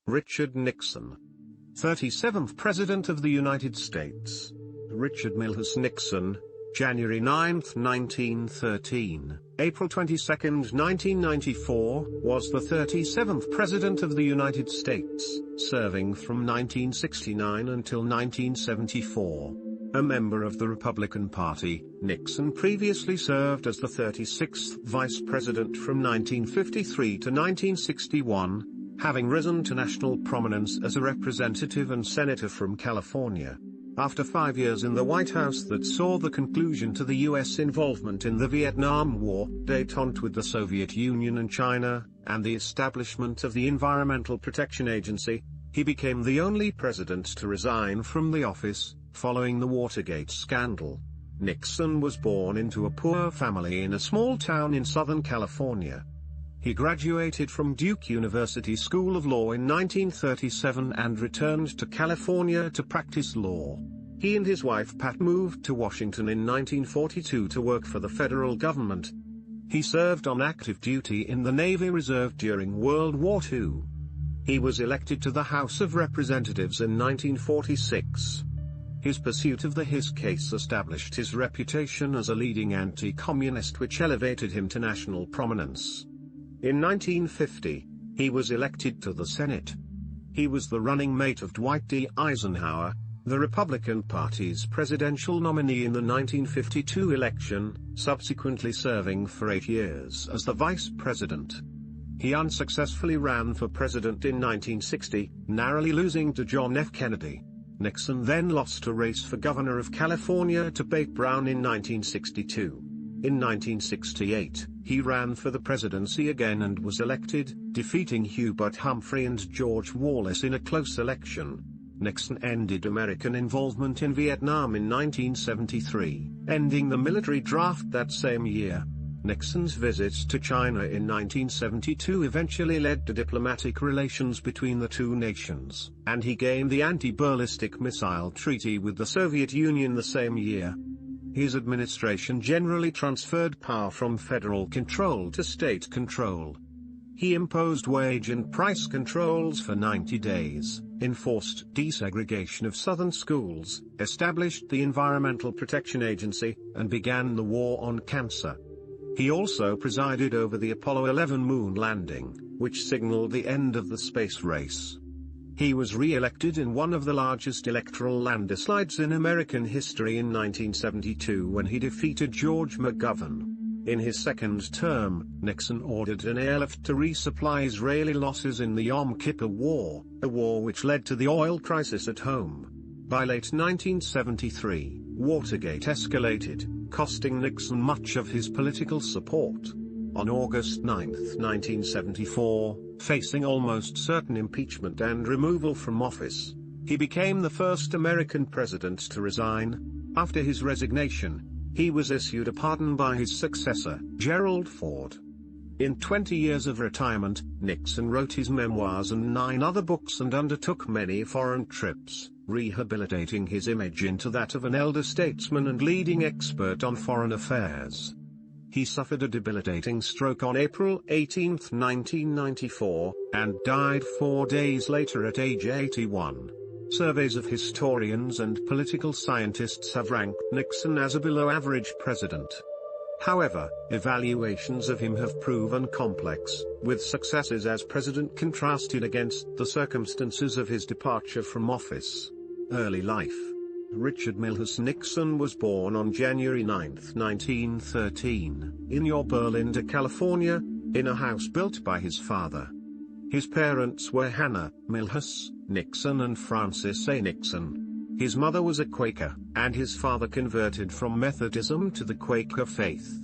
Richard Nixon. 37th President of the United States. Richard Milhous Nixon, January 9, 1913, April 22, 1994, was the 37th President of the United States, serving from 1969 until 1974. A member of the Republican Party, Nixon previously served as the 36th Vice President from 1953 to 1961, having risen to national prominence as a representative and senator from California. After 5 years in the White House that saw the conclusion to the U.S. involvement in the Vietnam War, détente with the Soviet Union and China, and the establishment of the Environmental Protection Agency, he became the only president to resign from the office, following the Watergate scandal. Nixon was born into a poor family in a small town in Southern California. He graduated from Duke University School of Law in 1937 and returned to California to practice law. He and his wife Pat moved to Washington in 1942 to work for the federal government. He served on active duty in the Navy Reserve during World War II. He was elected to the House of Representatives in 1946. His pursuit of the His case established his reputation as a leading anti-communist, which elevated him to national prominence. In 1950, he was elected to the Senate. He was the running mate of Dwight D. Eisenhower, the Republican Party's presidential nominee in the 1952 election, subsequently serving for 8 years as the vice president. He unsuccessfully ran for president in 1960, narrowly losing to John F. Kennedy. Nixon then lost a race for governor of California to Pate Brown in 1962. In 1968, he ran for the presidency again and was elected, defeating Hubert Humphrey and George Wallace in a close election. Nixon ended American involvement in Vietnam in 1973, ending the military draft that same year. Nixon's visits to China in 1972 eventually led to diplomatic relations between the two nations, and he gained the anti-ballistic missile treaty with the Soviet Union the same year. His administration generally transferred power from federal control to state control. He imposed wage and price controls for 90 days, enforced desegregation of southern schools, established the Environmental Protection Agency, and began the war on cancer. He also presided over the Apollo 11 moon landing, which signaled the end of the space race. He was re-elected in one of the largest electoral landslides in American history in 1972 when he defeated George McGovern. In his second term, Nixon ordered an airlift to resupply Israeli losses in the Yom Kippur War, a war which led to the oil crisis at home. By late 1973, Watergate escalated, costing Nixon much of his political support. On August 9, 1974, facing almost certain impeachment and removal from office, he became the first American president to resign. After his resignation, he was issued a pardon by his successor, Gerald Ford. In 20 years of retirement, Nixon wrote his memoirs and 9 other books and undertook many foreign trips, rehabilitating his image into that of an elder statesman and leading expert on foreign affairs. He suffered a debilitating stroke on April 18, 1994, and died 4 days later at age 81. Surveys of historians and political scientists have ranked Nixon as a below-average president. However, evaluations of him have proven complex, with successes as president contrasted against the circumstances of his departure from office. Early life. Richard Milhous Nixon was born on January 9, 1913, in Yorba Linda, California, in a house built by his father. His parents were Hannah Milhous Nixon and Francis A. Nixon. His mother was a Quaker, and his father converted from Methodism to the Quaker faith.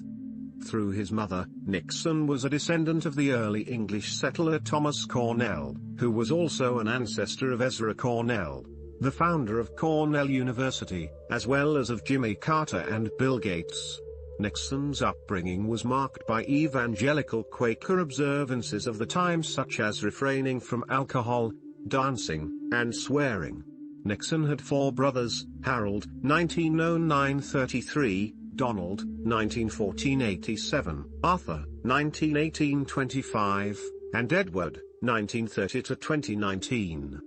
Through his mother, Nixon was a descendant of the early English settler Thomas Cornell, who was also an ancestor of Ezra Cornell, the founder of Cornell University, as well as of Jimmy Carter and Bill Gates. Nixon's upbringing was marked by evangelical Quaker observances of the times, such as refraining from alcohol, dancing, and swearing. Nixon had 4 brothers: Harold, 1909-33, Donald, 1914-87, Arthur, 1918-25, and Edward, 1930 to 2019.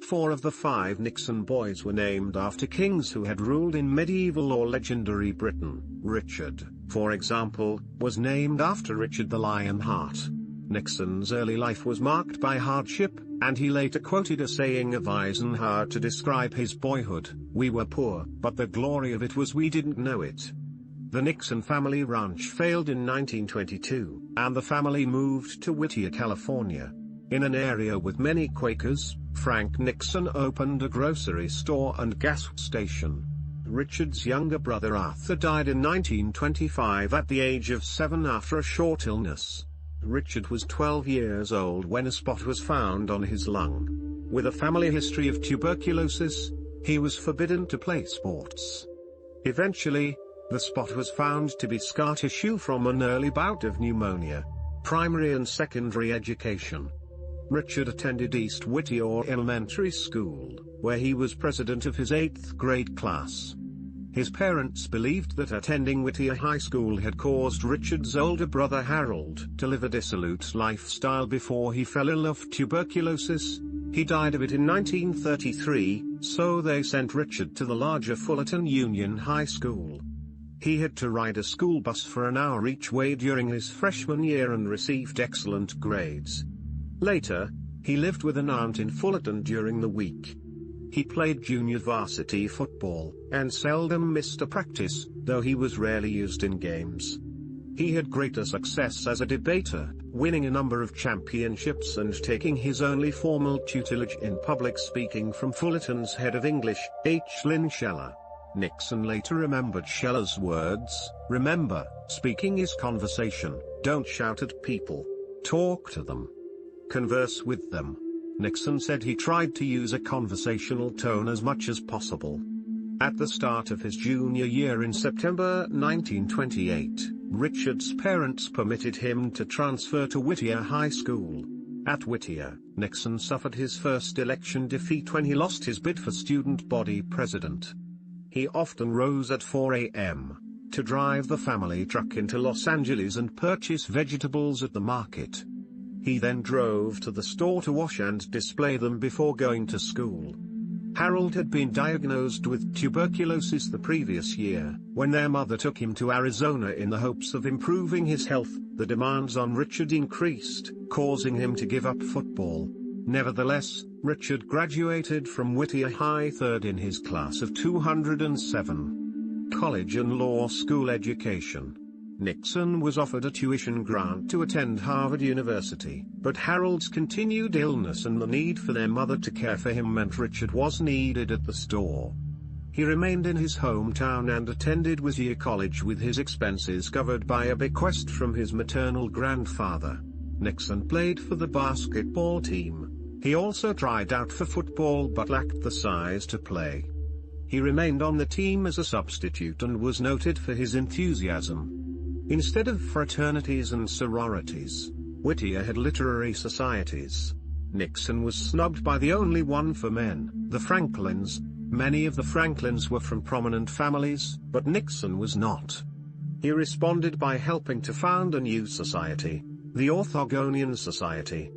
4 of the 5 Nixon boys were named after kings who had ruled in medieval or legendary Britain. Richard, for example, was named after Richard the Lionheart. Nixon's early life was marked by hardship, and he later quoted a saying of Eisenhower to describe his boyhood: "We were poor, but the glory of it was we didn't know it." The Nixon family ranch failed in 1922, and the family moved to Whittier, California. In an area with many Quakers, Frank Nixon opened a grocery store and gas station. Richard's younger brother Arthur died in 1925 at the age of 7 after a short illness. Richard was 12 years old when a spot was found on his lung. With a family history of tuberculosis, he was forbidden to play sports. Eventually, the spot was found to be scar tissue from an early bout of pneumonia. Primary and secondary education. Richard attended East Whittier Elementary School, where he was president of his 8th grade class. His parents believed that attending Whittier High School had caused Richard's older brother Harold to live a dissolute lifestyle before he fell ill of tuberculosis. He died of it in 1933, so they sent Richard to the larger Fullerton Union High School. He had to ride a school bus for an hour each way during his freshman year and received excellent grades. Later, he lived with an aunt in Fullerton during the week. He played junior varsity football, and seldom missed a practice, though he was rarely used in games. He had greater success as a debater, winning a number of championships and taking his only formal tutelage in public speaking from Fullerton's head of English, H. Lynn Scheller. Nixon later remembered Scheller's words: "Remember, speaking is conversation, don't shout at people. Talk to them. Converse with them." Nixon said he tried to use a conversational tone as much as possible. At the start of his junior year in September 1928, Richard's parents permitted him to transfer to Whittier High School. At Whittier, Nixon suffered his first election defeat when he lost his bid for student body president. He often rose at 4 a.m. to drive the family truck into Los Angeles and purchase vegetables at the market. He then drove to the store to wash and display them before going to school. Harold had been diagnosed with tuberculosis the previous year. When their mother took him to Arizona in the hopes of improving his health, the demands on Richard increased, causing him to give up football. Nevertheless, Richard graduated from Whittier High third in his class of 207. College and law school education. Nixon was offered a tuition grant to attend Harvard University, but Harold's continued illness and the need for their mother to care for him meant Richard was needed at the store. He remained in his hometown and attended Whittier College with his expenses covered by a bequest from his maternal grandfather. Nixon played for the basketball team. He also tried out for football but lacked the size to play. He remained on the team as a substitute and was noted for his enthusiasm. Instead of fraternities and sororities, Whittier had literary societies. Nixon was snubbed by the only one for men, the Franklins. Many of the Franklins were from prominent families, but Nixon was not. He responded by helping to found a new society, the Orthogonian Society.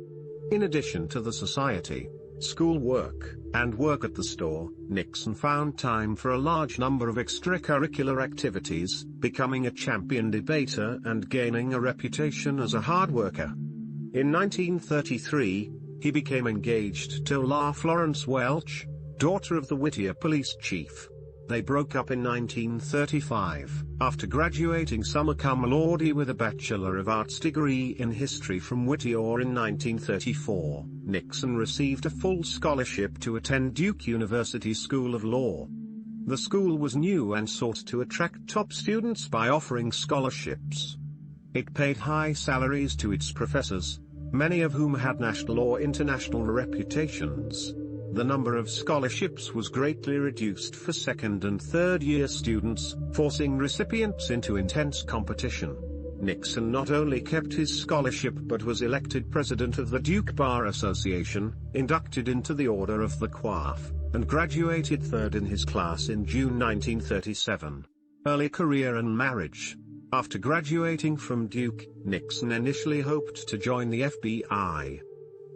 In addition to the society, schoolwork, and work at the store, Nixon found time for a large number of extracurricular activities, becoming a champion debater and gaining a reputation as a hard worker. In 1933, he became engaged to La Florence Welch, daughter of the Whittier police chief. They broke up in 1935, after graduating summa cum laude with a Bachelor of Arts degree in history from Whittier in 1934. Nixon received a full scholarship to attend Duke University School of Law. The school was new and sought to attract top students by offering scholarships. It paid high salaries to its professors, many of whom had national or international reputations. The number of scholarships was greatly reduced for second and third year students, forcing recipients into intense competition. Nixon not only kept his scholarship but was elected president of the Duke Bar Association, inducted into the Order of the Coif, and graduated third in his class in June 1937. Early career and marriage. After graduating from Duke, Nixon initially hoped to join the FBI.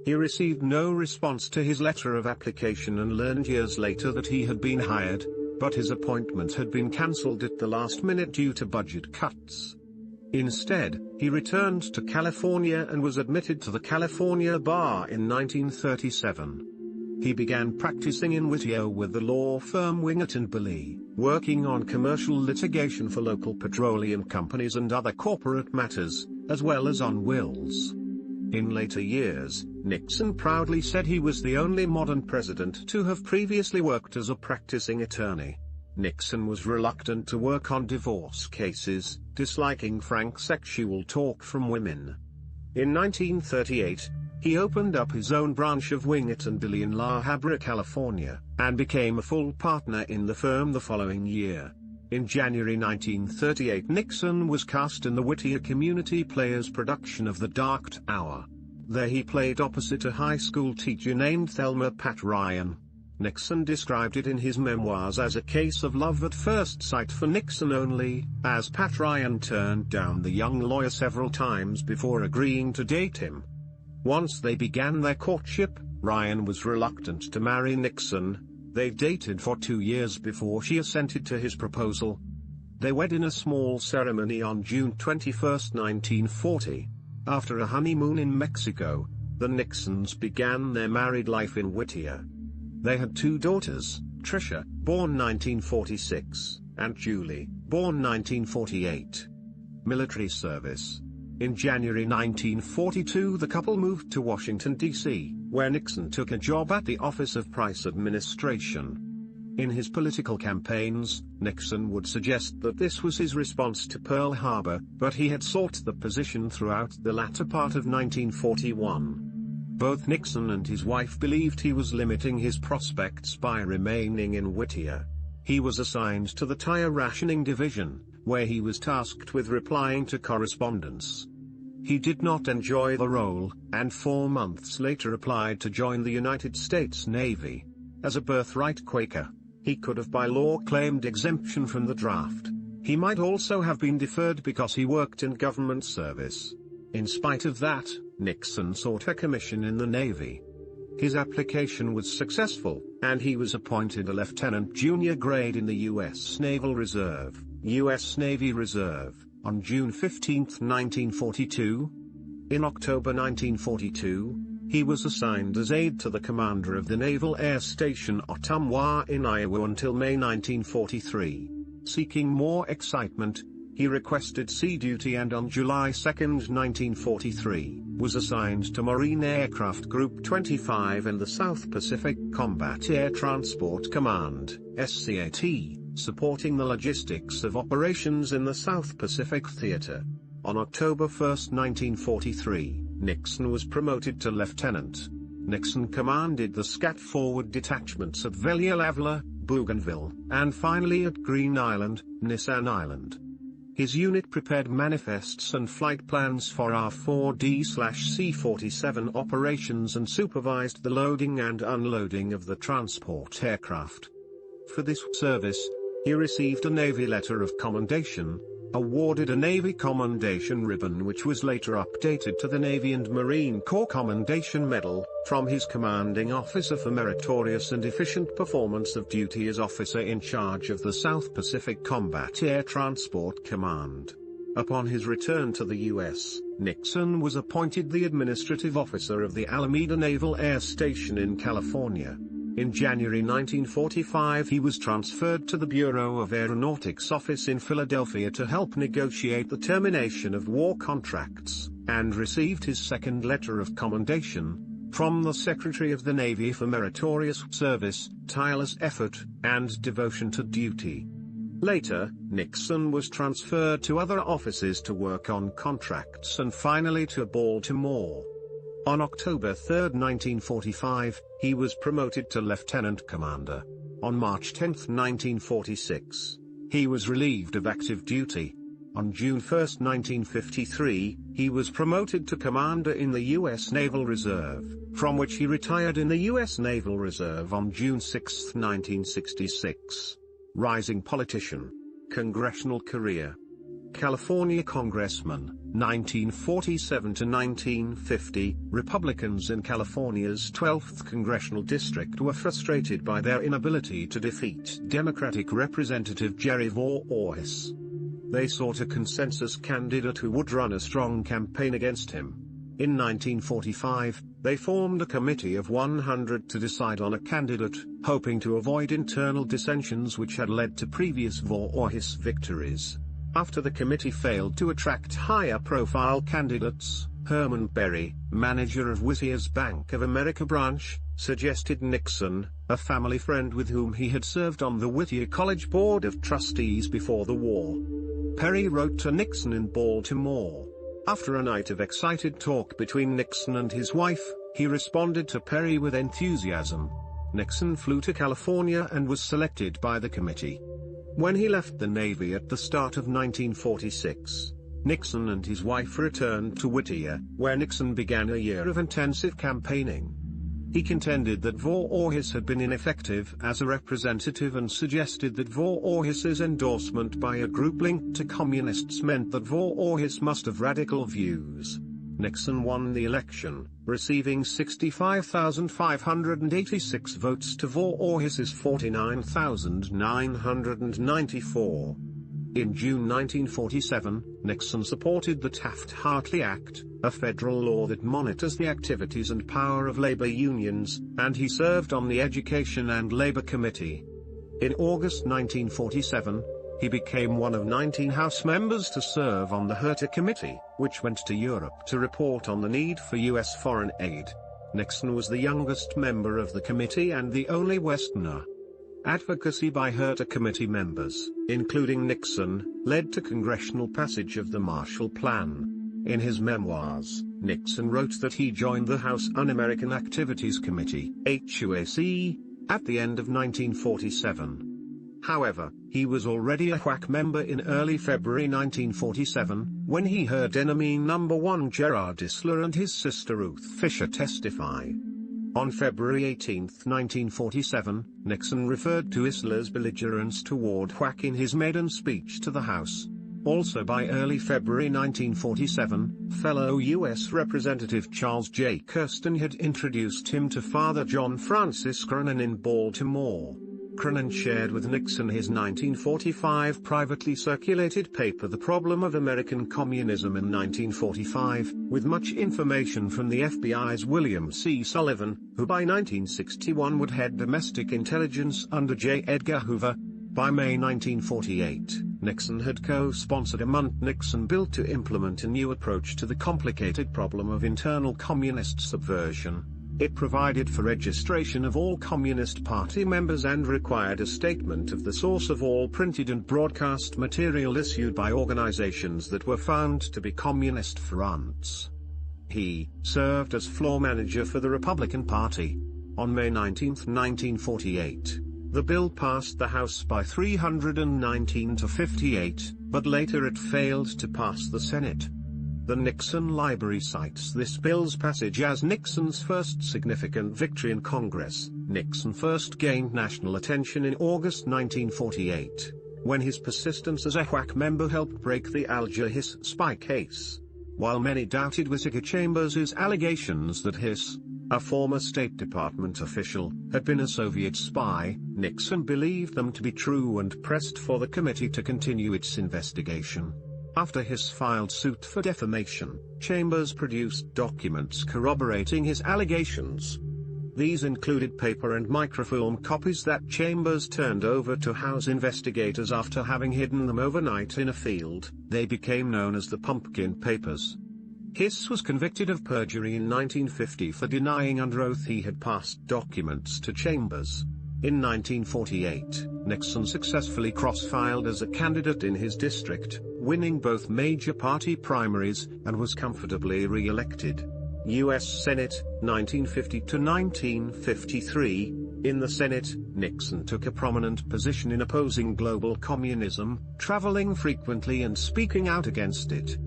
He received no response to his letter of application and learned years later that he had been hired, but his appointment had been cancelled at the last minute due to budget cuts. Instead, he returned to California and was admitted to the California Bar in 1937. He began practicing in Whittier with the law firm Wingert & Billy, working on commercial litigation for local petroleum companies and other corporate matters, as well as on wills. In later years, Nixon proudly said he was the only modern president to have previously worked as a practicing attorney. Nixon was reluctant to work on divorce cases, disliking frank sexual talk from women. In 1938, he opened up his own branch of Wingert & Billy in La Habra, California, and became a full partner in the firm the following year. In January 1938, Nixon was cast in the Whittier Community Players production of The Dark Hour. There he played opposite a high school teacher named Thelma Pat Ryan. Nixon described it in his memoirs as a case of love at first sight for Nixon only, as Pat Ryan turned down the young lawyer several times before agreeing to date him. Once they began their courtship, Ryan was reluctant to marry Nixon. They dated for 2 years before she assented to his proposal. They wed in a small ceremony on June 21, 1940. After a honeymoon in Mexico, the Nixons began their married life in Whittier. They had 2 daughters, Tricia, born 1946, and Julie, born 1948. Military service. In January 1942, the couple moved to Washington, D.C., where Nixon took a job at the Office of Price Administration. In his political campaigns, Nixon would suggest that this was his response to Pearl Harbor, but he had sought the position throughout the latter part of 1941. Both Nixon and his wife believed he was limiting his prospects by remaining in Whittier. He was assigned to the Tire Rationing Division, where he was tasked with replying to correspondence. He did not enjoy the role, and 4 months later applied to join the United States Navy. As a birthright Quaker, he could have by law claimed exemption from the draft. He might also have been deferred because he worked in government service. In spite of that, Nixon sought a commission in the Navy. His application was successful, and he was appointed a lieutenant junior grade in the U.S. Naval Reserve, U.S. Navy Reserve, on June 15, 1942. In October 1942, he was assigned as aide to the commander of the Naval Air Station Ottumwa in Iowa until May 1943. Seeking more excitement, he requested sea duty and on July 2, 1943, was assigned to Marine Aircraft Group 25 in the South Pacific Combat Air Transport Command, SCAT, supporting the logistics of operations in the South Pacific Theater. On October 1, 1943, Nixon was promoted to lieutenant. Nixon commanded the SCAT forward detachments at Vellier-Lavler, Bougainville, and finally at Green Island, Nissan Island. His unit prepared manifests and flight plans for R-4D/C-47 operations and supervised the loading and unloading of the transport aircraft. For this service, he received a Navy Letter of Commendation, awarded a Navy Commendation Ribbon which was later updated to the Navy and Marine Corps Commendation Medal, from his commanding officer for meritorious and efficient performance of duty as officer in charge of the South Pacific Combat Air Transport Command. Upon his return to the U.S., Nixon was appointed the administrative officer of the Alameda Naval Air Station in California. In January 1945 he was transferred to the Bureau of Aeronautics office in Philadelphia to help negotiate the termination of war contracts, and received his second letter of commendation, from the Secretary of the Navy for meritorious service, tireless effort, and devotion to duty. Later, Nixon was transferred to other offices to work on contracts and finally to Baltimore. On October 3, 1945, he was promoted to lieutenant commander. On March 10, 1946, he was relieved of active duty. On June 1, 1953, he was promoted to commander in the U.S. Naval Reserve, from which he retired in the U.S. Naval Reserve on June 6, 1966. Rising politician. Congressional career. California congressman, 1947 to 1950, Republicans in California's 12th congressional district were frustrated by their inability to defeat Democratic Representative Jerry Voorhis. They sought a consensus candidate who would run a strong campaign against him. In 1945, they formed a committee of 100 to decide on a candidate, hoping to avoid internal dissensions which had led to previous Voorhis victories. After the committee failed to attract higher-profile candidates, Herman Berry, manager of Whittier's Bank of America branch, suggested Nixon, a family friend with whom he had served on the Whittier College Board of Trustees before the war. Perry wrote to Nixon in Baltimore. After a night of excited talk between Nixon and his wife, he responded to Perry with enthusiasm. Nixon flew to California and was selected by the committee. When he left the Navy at the start of 1946, Nixon and his wife returned to Whittier, where Nixon began a year of intensive campaigning. He contended that Voorhis had been ineffective as a representative and suggested that Voorhis's endorsement by a group linked to communists meant that Voorhis must have radical views. Nixon won the election, receiving 65,586 votes to Voorhis's 49,994. In June 1947, Nixon supported the Taft-Hartley Act, a federal law that monitors the activities and power of labor unions, and he served on the Education and Labor Committee. In August 1947, he became one of 19 House members to serve on the Herter Committee, which went to Europe to report on the need for U.S. foreign aid. Nixon was the youngest member of the committee and the only Westerner. Advocacy by Herter Committee members, including Nixon, led to congressional passage of the Marshall Plan. In his memoirs, Nixon wrote that he joined the House Un-American Activities Committee (HUAC) at the end of 1947. However, he was already a WAC member in early February 1947, when he heard enemy number one Gerard Isler and his sister Ruth Fisher testify. On February 18, 1947, Nixon referred to Isler's belligerence toward WAC in his maiden speech to the House. Also by early February 1947, fellow U.S. Representative Charles J. Kirsten had introduced him to Father John Francis Cronin in Baltimore. Cronin shared with Nixon his 1945 privately circulated paper The Problem of American Communism in 1945, with much information from the FBI's William C. Sullivan, who by 1961 would head domestic intelligence under J. Edgar Hoover. By May 1948, Nixon had co-sponsored a Nixon bill to implement a new approach to the complicated problem of internal communist subversion. It provided for registration of all Communist Party members and required a statement of the source of all printed and broadcast material issued by organizations that were found to be communist fronts. He served as floor manager for the Republican Party. On May 19, 1948, the bill passed the House by 319 to 58, but later it failed to pass the Senate. The Nixon Library cites this bill's passage as Nixon's first significant victory in Congress. Nixon first gained national attention in August 1948, when his persistence as a WAC member helped break the Alger Hiss spy case. While many doubted Whittaker Chambers' allegations that Hiss, a former State Department official, had been a Soviet spy, Nixon believed them to be true and pressed for the committee to continue its investigation. After Hiss filed suit for defamation, Chambers produced documents corroborating his allegations. These included paper and microfilm copies that Chambers turned over to House investigators after having hidden them overnight in a field. They became known as the Pumpkin Papers. Hiss was convicted of perjury in 1950 for denying under oath he had passed documents to Chambers. In 1948, Nixon successfully cross-filed as a candidate in his district, winning both major party primaries, and was comfortably re-elected. U.S. Senate, 1950 to 1953. In the Senate, Nixon took a prominent position in opposing global communism, traveling frequently and speaking out against it.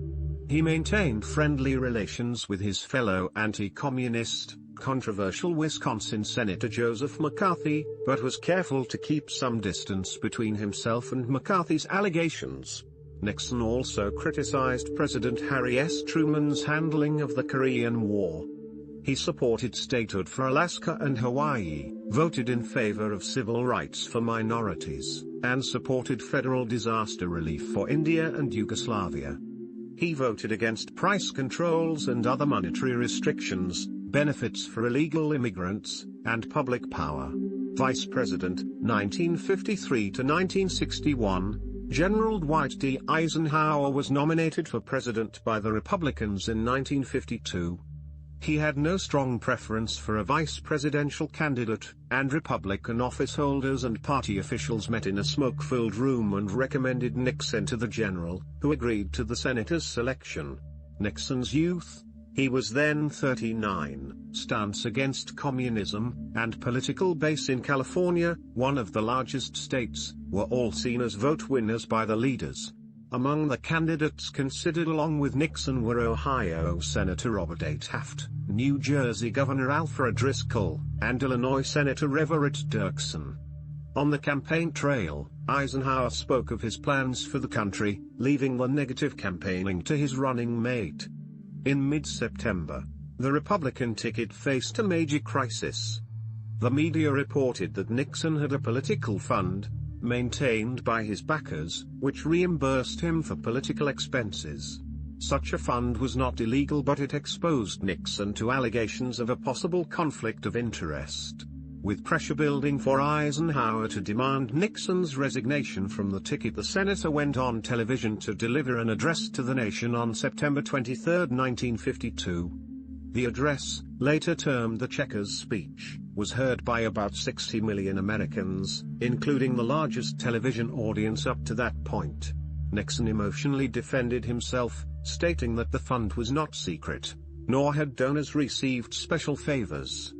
He maintained friendly relations with his fellow anti-communist, controversial Wisconsin Senator Joseph McCarthy, but was careful to keep some distance between himself and McCarthy's allegations. Nixon also criticized President Harry S. Truman's handling of the Korean War. He supported statehood for Alaska and Hawaii, voted in favor of civil rights for minorities, and supported federal disaster relief for India and Yugoslavia. He voted against price controls and other monetary restrictions, benefits for illegal immigrants, and public power. Vice President, 1953 to 1961, General Dwight D. Eisenhower was nominated for president by the Republicans in 1952. He had no strong preference for a vice presidential candidate, and Republican officeholders and party officials met in a smoke-filled room and recommended Nixon to the general, who agreed to the senator's selection. Nixon's youth, he was then 39, stance against communism, and political base in California, one of the largest states, were all seen as vote winners by the leaders. Among the candidates considered along with Nixon were Ohio Senator Robert A. Taft, New Jersey Governor Alfred Driscoll, and Illinois Senator Everett Dirksen. On the campaign trail, Eisenhower spoke of his plans for the country, leaving the negative campaigning to his running mate. In mid-September, the Republican ticket faced a major crisis. The media reported that Nixon had a political fund, maintained by his backers, which reimbursed him for political expenses. Such a fund was not illegal, but it exposed Nixon to allegations of a possible conflict of interest. With pressure building for Eisenhower to demand Nixon's resignation from the ticket, the senator went on television to deliver an address to the nation on September 23, 1952. The address, later termed the Checkers Speech, was heard by about 60 million Americans, including the largest television audience up to that point. Nixon emotionally defended himself, stating that the fund was not secret, nor had donors received special favors.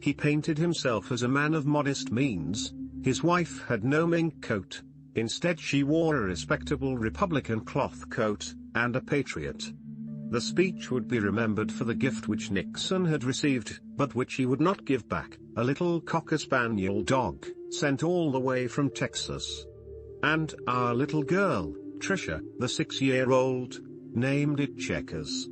He painted himself as a man of modest means. His wife had no mink coat. Instead, she wore a respectable Republican cloth coat, and a patriot. The speech would be remembered for the gift which Nixon had received, but which he would not give back, a little Cocker Spaniel dog, sent all the way from Texas. And our little girl, Tricia, the 6-year-old, named it Checkers.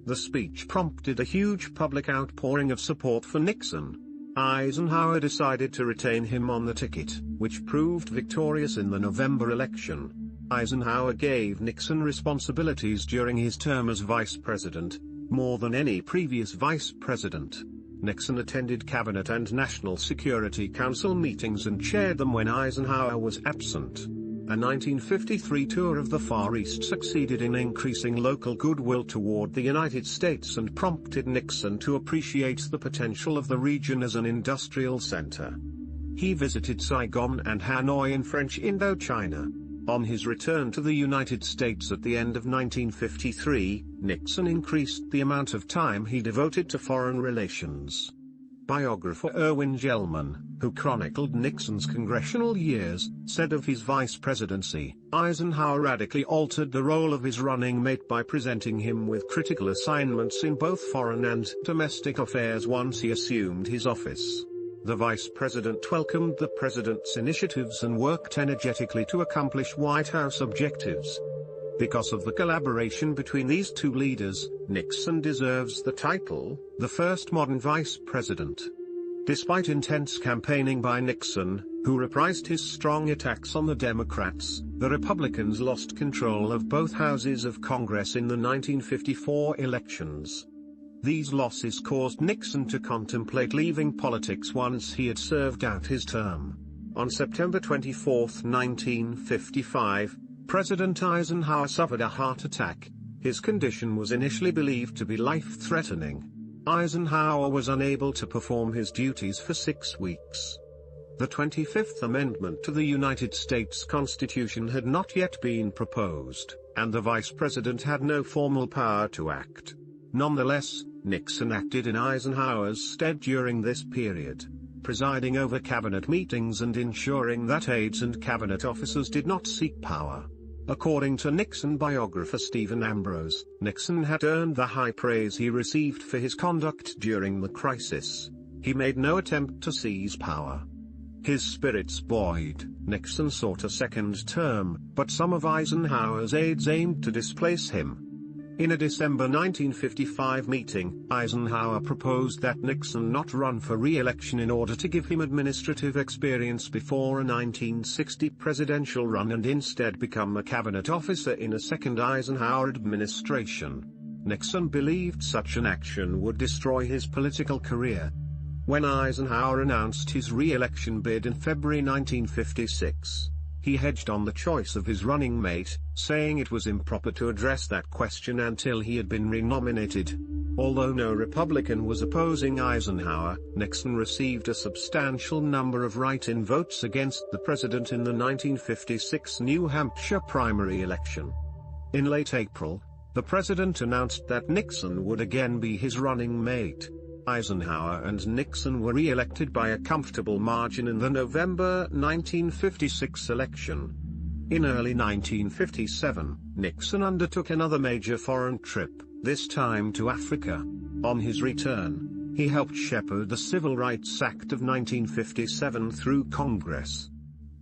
The speech prompted a huge public outpouring of support for Nixon. Eisenhower decided to retain him on the ticket, which proved victorious in the November election. Eisenhower gave Nixon responsibilities during his term as vice president, more than any previous vice president. Nixon attended Cabinet and National Security Council meetings and chaired them when Eisenhower was absent. A 1953 tour of the Far East succeeded in increasing local goodwill toward the United States and prompted Nixon to appreciate the potential of the region as an industrial center. He visited Saigon and Hanoi in French Indochina. On his return to the United States at the end of 1953, Nixon increased the amount of time he devoted to foreign relations. Biographer Erwin Gelman, who chronicled Nixon's congressional years, said of his vice presidency, Eisenhower radically altered the role of his running mate by presenting him with critical assignments in both foreign and domestic affairs once he assumed his office. The vice president welcomed the president's initiatives and worked energetically to accomplish White House objectives. Because of the collaboration between these two leaders, Nixon deserves the title, the first modern vice president. Despite intense campaigning by Nixon, who reprised his strong attacks on the Democrats, the Republicans lost control of both houses of Congress in the 1954 elections. These losses caused Nixon to contemplate leaving politics once he had served out his term. On September 24, 1955, President Eisenhower suffered a heart attack. His condition was initially believed to be life-threatening. Eisenhower was unable to perform his duties for 6 weeks. The 25th Amendment to the United States Constitution had not yet been proposed, and the vice president had no formal power to act. Nonetheless, Nixon acted in Eisenhower's stead during this period, presiding over cabinet meetings and ensuring that aides and cabinet officers did not seek power. According to Nixon biographer Stephen Ambrose, Nixon had earned the high praise he received for his conduct during the crisis. He made no attempt to seize power. His spirits buoyed, Nixon sought a second term, but some of Eisenhower's aides aimed to displace him. In a December 1955 meeting, Eisenhower proposed that Nixon not run for re-election in order to give him administrative experience before a 1960 presidential run and instead become a cabinet officer in a second Eisenhower administration. Nixon believed such an action would destroy his political career. When Eisenhower announced his re-election bid in February 1956, he hedged on the choice of his running mate, saying it was improper to address that question until he had been renominated. Although no Republican was opposing Eisenhower, Nixon received a substantial number of write-in votes against the president in the 1956 New Hampshire primary election. In late April, the president announced that Nixon would again be his running mate. Eisenhower and Nixon were re-elected by a comfortable margin in the November 1956 election. In early 1957, Nixon undertook another major foreign trip, this time to Africa. On his return, he helped shepherd the Civil Rights Act of 1957 through Congress.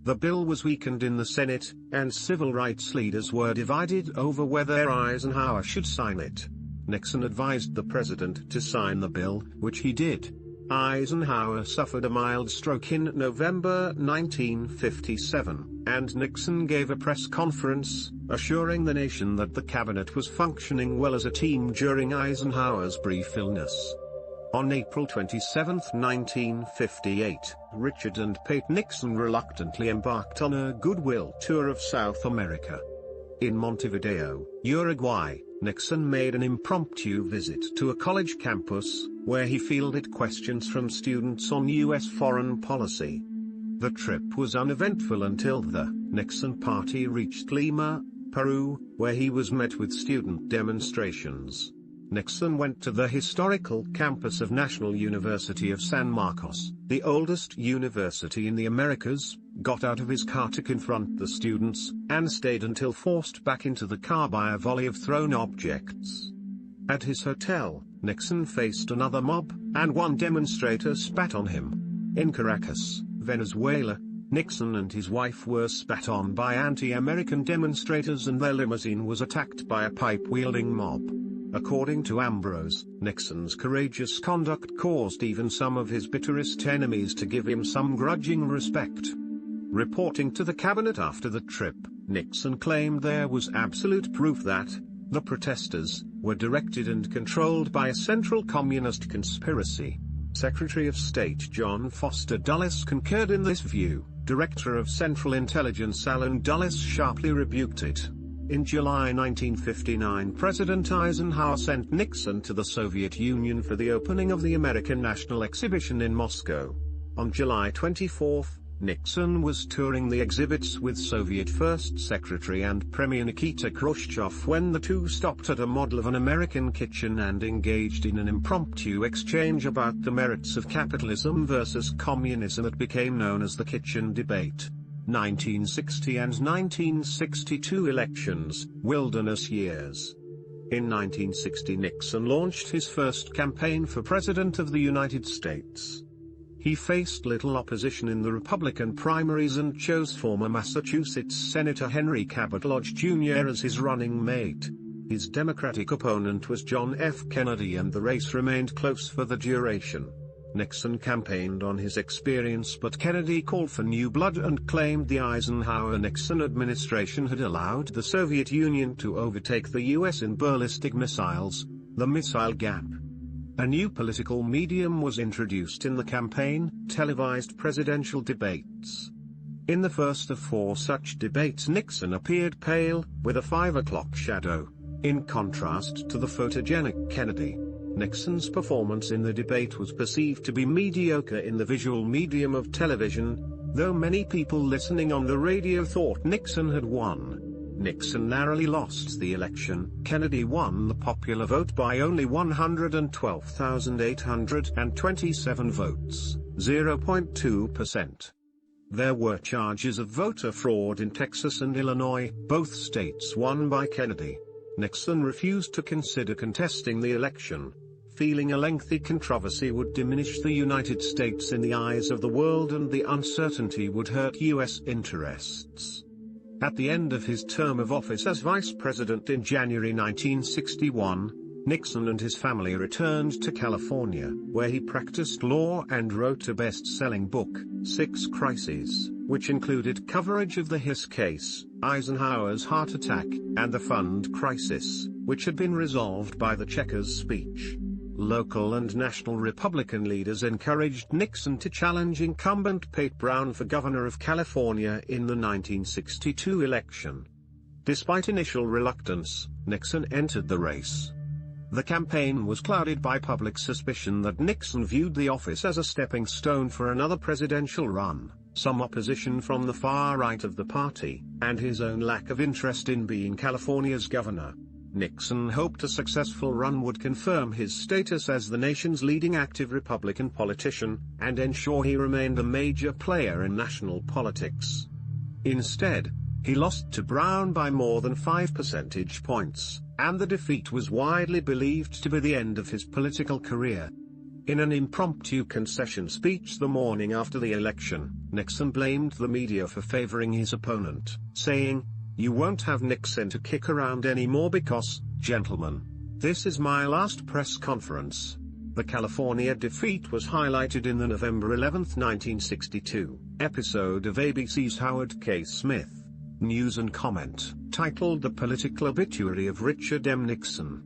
The bill was weakened in the Senate, and civil rights leaders were divided over whether Eisenhower should sign it. Nixon advised the president to sign the bill, which he did. Eisenhower suffered a mild stroke in November 1957, and Nixon gave a press conference, assuring the nation that the cabinet was functioning well as a team during Eisenhower's brief illness. On April 27, 1958, Richard and Pate Nixon reluctantly embarked on a goodwill tour of South America. In Montevideo, Uruguay, Nixon made an impromptu visit to a college campus, where he fielded questions from students on U.S. foreign policy. The trip was uneventful until the Nixon party reached Lima, Peru, where he was met with student demonstrations. Nixon went to the historical campus of National University of San Marcos, the oldest university in the Americas, got out of his car to confront the students, and stayed until forced back into the car by a volley of thrown objects. At his hotel, Nixon faced another mob, and one demonstrator spat on him. In Caracas, Venezuela, Nixon and his wife were spat on by anti-American demonstrators and their limousine was attacked by a pipe-wielding mob. According to Ambrose, Nixon's courageous conduct caused even some of his bitterest enemies to give him some grudging respect. Reporting to the cabinet after the trip, Nixon claimed there was absolute proof that the protesters were directed and controlled by a central communist conspiracy. Secretary of State John Foster Dulles concurred in this view. Director of Central Intelligence Allen Dulles sharply rebuked it. In July 1959, President Eisenhower sent Nixon to the Soviet Union for the opening of the American National Exhibition in Moscow. On July 24, Nixon was touring the exhibits with Soviet First Secretary and Premier Nikita Khrushchev when the two stopped at a model of an American kitchen and engaged in an impromptu exchange about the merits of capitalism versus communism that became known as the Kitchen Debate. 1960 and 1962 elections, wilderness years. In 1960, Nixon launched his first campaign for President of the United States. He faced little opposition in the Republican primaries and chose former Massachusetts Senator Henry Cabot Lodge Jr. as his running mate. His Democratic opponent was John F. Kennedy, and the race remained close for the duration. Nixon campaigned on his experience, but Kennedy called for new blood and claimed the Eisenhower-Nixon administration had allowed the Soviet Union to overtake the U.S. in ballistic missiles, the missile gap. A new political medium was introduced in the campaign: televised presidential debates. In the first of four such debates, Nixon appeared pale, with a 5 o'clock shadow, in contrast to the photogenic Kennedy. Nixon's performance in the debate was perceived to be mediocre in the visual medium of television, though many people listening on the radio thought Nixon had won. Nixon narrowly lost the election. Kennedy won the popular vote by only 112,827 votes, 0.2%. There were charges of voter fraud in Texas and Illinois, both states won by Kennedy. Nixon refused to consider contesting the election. feeling a lengthy controversy would diminish the United States in the eyes of the world and the uncertainty would hurt U.S. interests. At the end of his term of office as vice president in January 1961, Nixon and his family returned to California, where he practiced law and wrote a best-selling book, Six Crises, which included coverage of the Hiss case, Eisenhower's heart attack, and the fund crisis, which had been resolved by the Checkers speech. Local and national Republican leaders encouraged Nixon to challenge incumbent Pate Brown for governor of California in the 1962 election. Despite initial reluctance, Nixon entered the race. The campaign was clouded by public suspicion that Nixon viewed the office as a stepping stone for another presidential run, some opposition from the far right of the party, and his own lack of interest in being California's governor. Nixon hoped a successful run would confirm his status as the nation's leading active Republican politician, and ensure he remained a major player in national politics. Instead, he lost to Brown by more than 5 percentage points, and the defeat was widely believed to be the end of his political career. In an impromptu concession speech the morning after the election, Nixon blamed the media for favoring his opponent, saying, "You won't have Nixon to kick around anymore because, gentlemen, this is my last press conference." The California defeat was highlighted in the November 11, 1962, episode of ABC's Howard K. Smith News and Comment, titled The Political Obituary of Richard M. Nixon.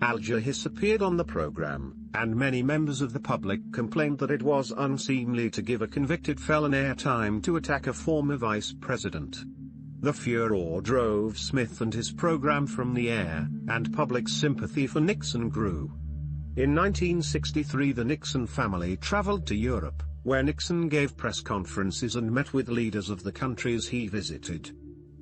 Alger Hiss appeared on the program, and many members of the public complained that it was unseemly to give a convicted felon airtime to attack a former vice president. The furor drove Smith and his program from the air, and public sympathy for Nixon grew. In 1963 the Nixon family traveled to Europe, where Nixon gave press conferences and met with leaders of the countries he visited.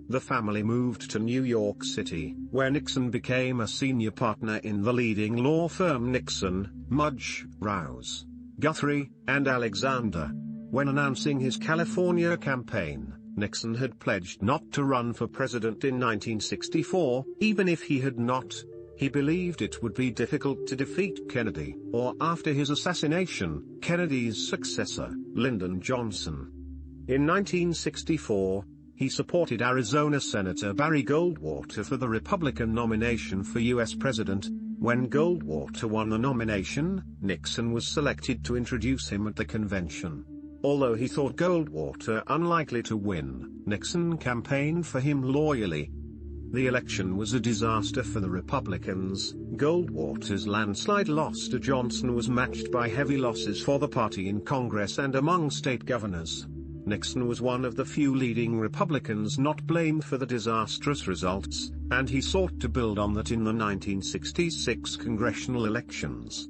The family moved to New York City, where Nixon became a senior partner in the leading law firm Nixon, Mudge, Rouse, Guthrie, and Alexander. When announcing his California campaign, Nixon had pledged not to run for president in 1964, even if he had not. He believed it would be difficult to defeat Kennedy, or after his assassination, Kennedy's successor, Lyndon Johnson. In 1964, he supported Arizona Senator Barry Goldwater for the Republican nomination for U.S. President. When Goldwater won the nomination, Nixon was selected to introduce him at the convention. Although he thought Goldwater unlikely to win, Nixon campaigned for him loyally. The election was a disaster for the Republicans. Goldwater's landslide loss to Johnson was matched by heavy losses for the party in Congress and among state governors. Nixon was one of the few leading Republicans not blamed for the disastrous results, and he sought to build on that in the 1966 congressional elections.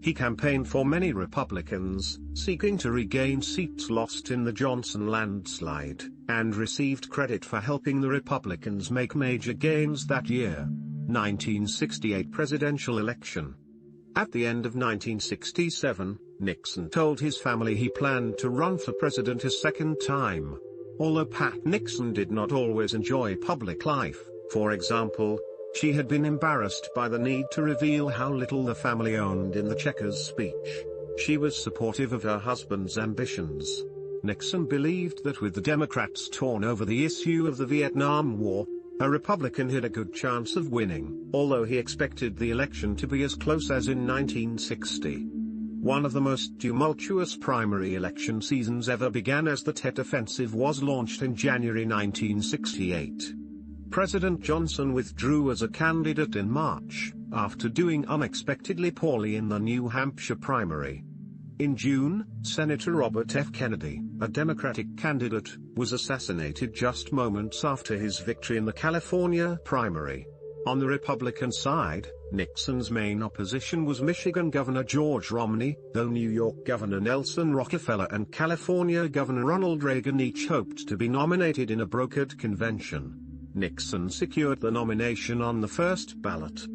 He campaigned for many Republicans, seeking to regain seats lost in the Johnson landslide, and received credit for helping the Republicans make major gains that year. 1968 presidential election. At the end of 1967, Nixon told his family he planned to run for president a second time. Although Pat Nixon did not always enjoy public life, for example, she had been embarrassed by the need to reveal how little the family owned in the Checkers speech. She was supportive of her husband's ambitions. Nixon believed that with the Democrats torn over the issue of the Vietnam War, a Republican had a good chance of winning, although he expected the election to be as close as in 1960. One of the most tumultuous primary election seasons ever began as the Tet Offensive was launched in January 1968. President Johnson withdrew as a candidate in March, after doing unexpectedly poorly in the New Hampshire primary. In June, Senator Robert F. Kennedy, a Democratic candidate, was assassinated just moments after his victory in the California primary. On the Republican side, Nixon's main opposition was Michigan Governor George Romney, though New York Governor Nelson Rockefeller and California Governor Ronald Reagan each hoped to be nominated in a brokered convention. Nixon secured the nomination on the first ballot.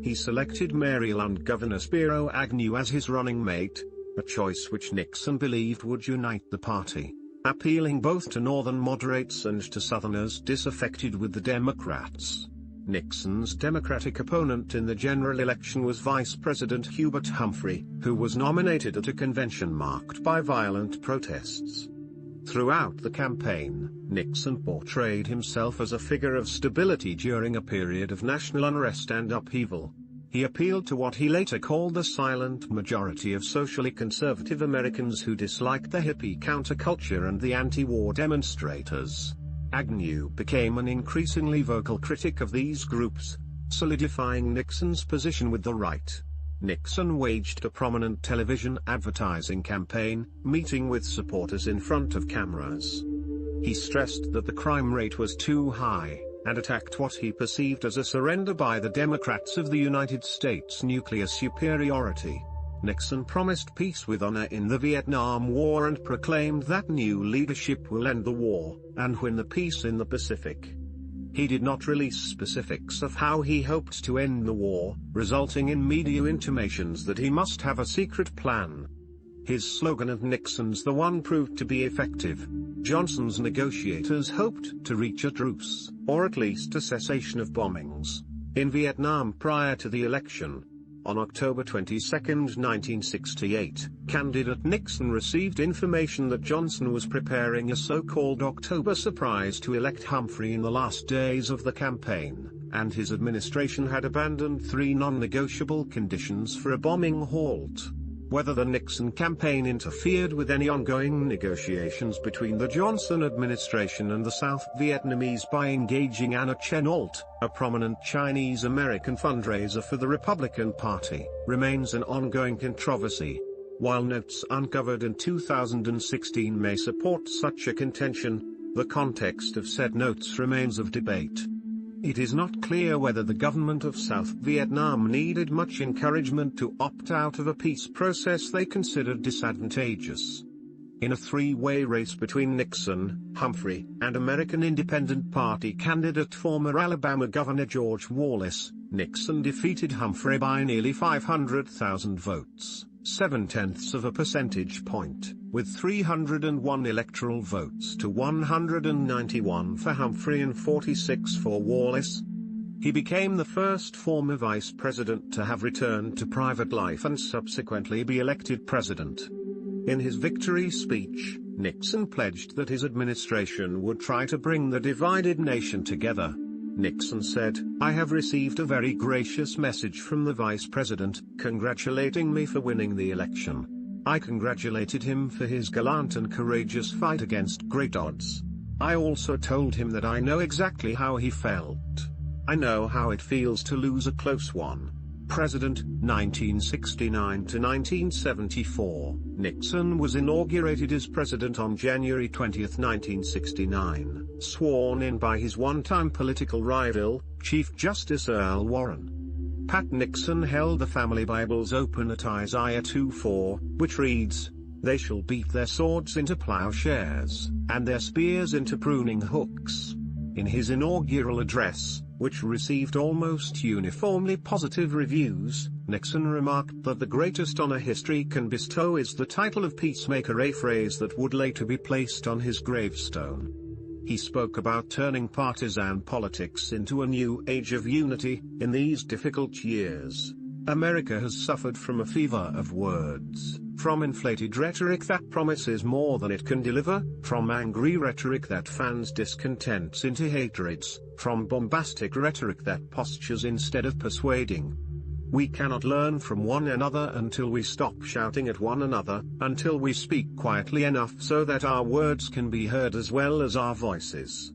He selected Maryland Governor Spiro Agnew as his running mate, a choice which Nixon believed would unite the party, appealing both to Northern moderates and to Southerners disaffected with the Democrats. Nixon's Democratic opponent in the general election was Vice President Hubert Humphrey, who was nominated at a convention marked by violent protests. Throughout the campaign, Nixon portrayed himself as a figure of stability during a period of national unrest and upheaval. He appealed to what he later called the silent majority of socially conservative Americans who disliked the hippie counterculture and the anti-war demonstrators. Agnew became an increasingly vocal critic of these groups, solidifying Nixon's position with the right. Nixon waged a prominent television advertising campaign, meeting with supporters in front of cameras. He stressed that the crime rate was too high, and attacked what he perceived as a surrender by the Democrats of the United States' nuclear superiority. Nixon promised peace with honor in the Vietnam War and proclaimed that new leadership will end the war, and win the peace in the Pacific. He did not release specifics of how he hoped to end the war, resulting in media intimations that he must have a secret plan. His slogan of "Nixon's the one" proved to be effective. Johnson's negotiators hoped to reach a truce, or at least a cessation of bombings, in Vietnam prior to the election. On October 22, 1968, candidate Nixon received information that Johnson was preparing a so-called October surprise to elect Humphrey in the last days of the campaign, and his administration had abandoned 3 non-negotiable conditions for a bombing halt. Whether the Nixon campaign interfered with any ongoing negotiations between the Johnson administration and the South Vietnamese by engaging Anna Chennault, a prominent Chinese-American fundraiser for the Republican Party, remains an ongoing controversy. While notes uncovered in 2016 may support such a contention, the context of said notes remains of debate. It is not clear whether the government of South Vietnam needed much encouragement to opt out of a peace process they considered disadvantageous. In a 3-way race between Nixon, Humphrey, and American Independent Party candidate former Alabama Governor George Wallace, Nixon defeated Humphrey by nearly 500,000 votes, 0.7 of a percentage point, with 301 electoral votes to 191 for Humphrey and 46 for Wallace. He became the first former vice president to have returned to private life and subsequently be elected president. In his victory speech, Nixon pledged that his administration would try to bring the divided nation together. Nixon said, "I have received a very gracious message from the vice president, congratulating me for winning the election. I congratulated him for his gallant and courageous fight against great odds. I also told him that I know exactly how he felt. I know how it feels to lose a close one." President, 1969 to 1974. Nixon was inaugurated as president on January 20, 1969, sworn in by his one-time political rival, Chief Justice Earl Warren. Pat Nixon held the family Bibles open at Isaiah 2:4, which reads, "They shall beat their swords into plowshares, and their spears into pruning hooks." In his inaugural address, which received almost uniformly positive reviews, Nixon remarked that the greatest honor history can bestow is the title of peacemaker, a phrase that would later be placed on his gravestone. He spoke about turning partisan politics into a new age of unity. In these difficult years, America has suffered from a fever of words, from inflated rhetoric that promises more than it can deliver, from angry rhetoric that fans discontents into hatreds, from bombastic rhetoric that postures instead of persuading. We cannot learn from one another until we stop shouting at one another, until we speak quietly enough so that our words can be heard as well as our voices.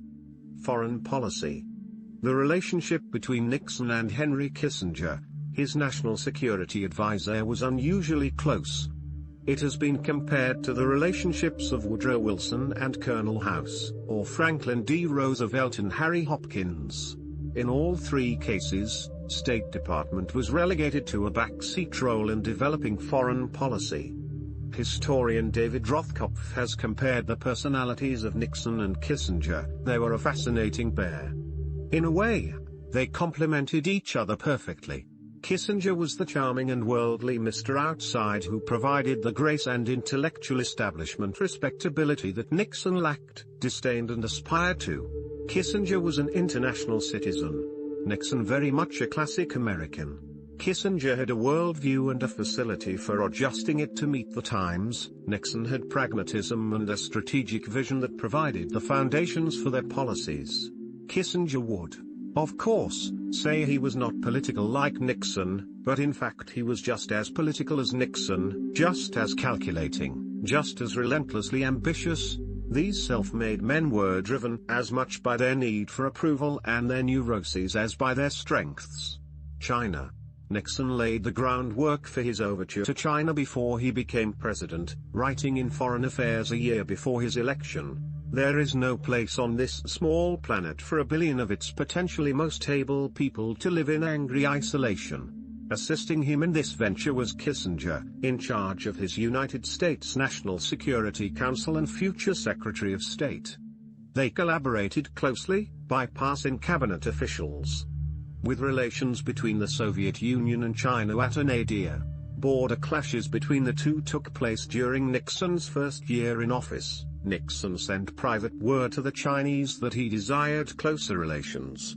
Foreign policy. The relationship between Nixon and Henry Kissinger, his national security advisor, was unusually close. It has been compared to the relationships of Woodrow Wilson and Colonel House, or Franklin D. Roosevelt and Harry Hopkins. In all 3 cases, State Department was relegated to a backseat role in developing foreign policy. Historian David Rothkopf has compared the personalities of Nixon and Kissinger. They were a fascinating pair. In a way, they complemented each other perfectly. Kissinger was the charming and worldly Mr. Outside who provided the grace and intellectual establishment respectability that Nixon lacked, disdained and aspired to. Kissinger was an international citizen. Nixon very much a classic American. Kissinger had a worldview and a facility for adjusting it to meet the times. Nixon had pragmatism and a strategic vision that provided the foundations for their policies. Kissinger would, of course, say he was not political like Nixon, but in fact he was just as political as Nixon, just as calculating, just as relentlessly ambitious. These self-made men were driven as much by their need for approval and their neuroses as by their strengths. China. Nixon laid the groundwork for his overture to China before he became president, writing in Foreign Affairs a year before his election, "There is no place on this small planet for 1 billion of its potentially most able people to live in angry isolation." Assisting him in this venture was Kissinger, in charge of his United States National Security Council and future Secretary of State. They collaborated closely, bypassing cabinet officials. With relations between the Soviet Union and China at a nadir, border clashes between the two took place during Nixon's first year in office. Nixon sent private word to the Chinese that he desired closer relations.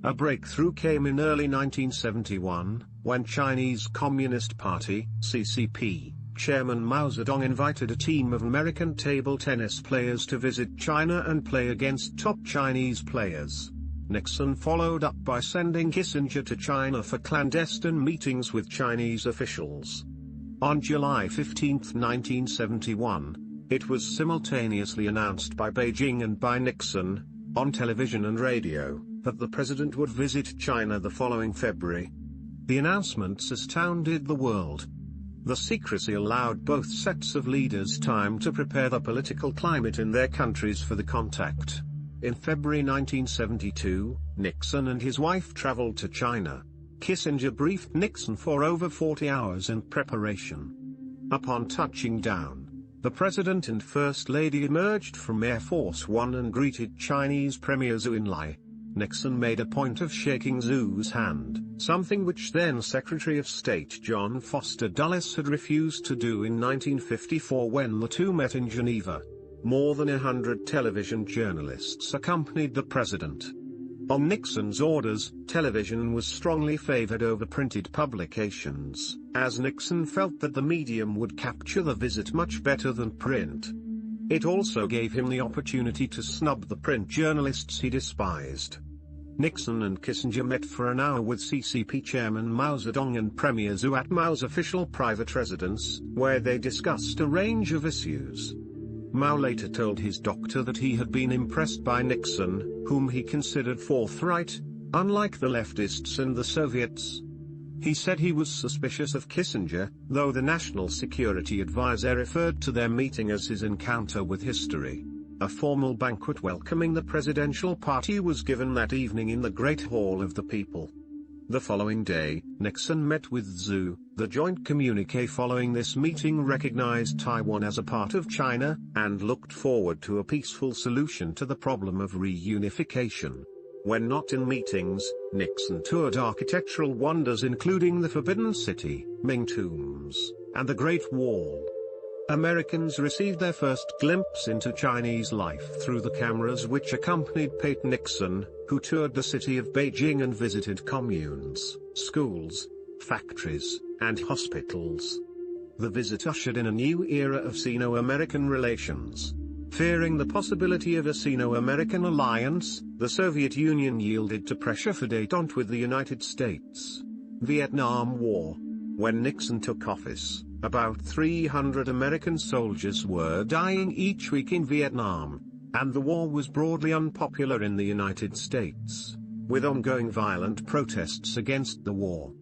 A breakthrough came in early 1971, when Chinese Communist Party (CCP) Chairman Mao Zedong invited a team of American table tennis players to visit China and play against top Chinese players. Nixon followed up by sending Kissinger to China for clandestine meetings with Chinese officials. On July 15, 1971, it was simultaneously announced by Beijing and by Nixon, on television and radio, that the president would visit China the following February. The announcements astounded the world. The secrecy allowed both sets of leaders time to prepare the political climate in their countries for the contact. In February 1972, Nixon and his wife traveled to China. Kissinger briefed Nixon for over 40 hours in preparation. Upon touching down, the President and First Lady emerged from Air Force One and greeted Chinese Premier Zhou Enlai. Nixon made a point of shaking Zhou's hand, something which then Secretary of State John Foster Dulles had refused to do in 1954 when the two met in Geneva. More than 100 television journalists accompanied the president. On Nixon's orders, television was strongly favored over printed publications, as Nixon felt that the medium would capture the visit much better than print. It also gave him the opportunity to snub the print journalists he despised. Nixon and Kissinger met for an hour with CCP Chairman Mao Zedong and Premier Zhou at Mao's official private residence, where they discussed a range of issues. Mao later told his doctor that he had been impressed by Nixon, whom he considered forthright, unlike the leftists and the Soviets. He said he was suspicious of Kissinger, though the National Security Advisor referred to their meeting as his encounter with history. A formal banquet welcoming the presidential party was given that evening in the Great Hall of the People. The following day, Nixon met with Zhou. The joint communiqué following this meeting recognized Taiwan as a part of China, and looked forward to a peaceful solution to the problem of reunification. When not in meetings, Nixon toured architectural wonders including the Forbidden City, Ming Tombs, and the Great Wall. Americans received their first glimpse into Chinese life through the cameras which accompanied Pate Nixon, who toured the city of Beijing and visited communes, schools, factories, and hospitals. The visit ushered in a new era of Sino-American relations. Fearing the possibility of a Sino-American alliance, the Soviet Union yielded to pressure for détente with the United States. Vietnam War. When Nixon took office, about 300 American soldiers were dying each week in Vietnam, and the war was broadly unpopular in the United States, with ongoing violent protests against the war.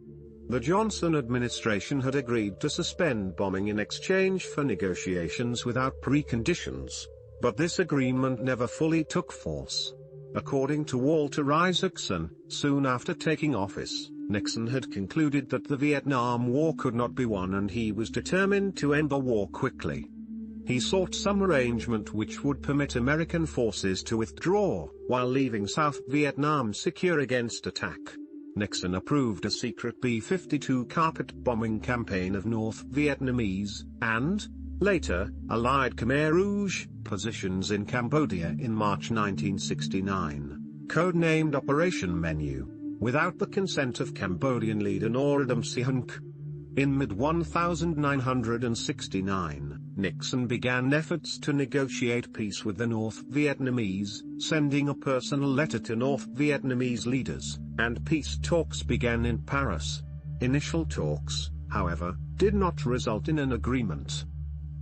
The Johnson administration had agreed to suspend bombing in exchange for negotiations without preconditions, but this agreement never fully took force. According to Walter Isaacson, soon after taking office, Nixon had concluded that the Vietnam War could not be won and he was determined to end the war quickly. He sought some arrangement which would permit American forces to withdraw, while leaving South Vietnam secure against attack. Nixon approved a secret B-52 carpet bombing campaign of North Vietnamese, and, later, Allied Khmer Rouge positions in Cambodia in March 1969, codenamed Operation Menu. without the consent of Cambodian leader Norodom Sihanouk. In mid-1969, Nixon began efforts to negotiate peace with the North Vietnamese, sending a personal letter to North Vietnamese leaders, and peace talks began in Paris. Initial talks, however, did not result in an agreement.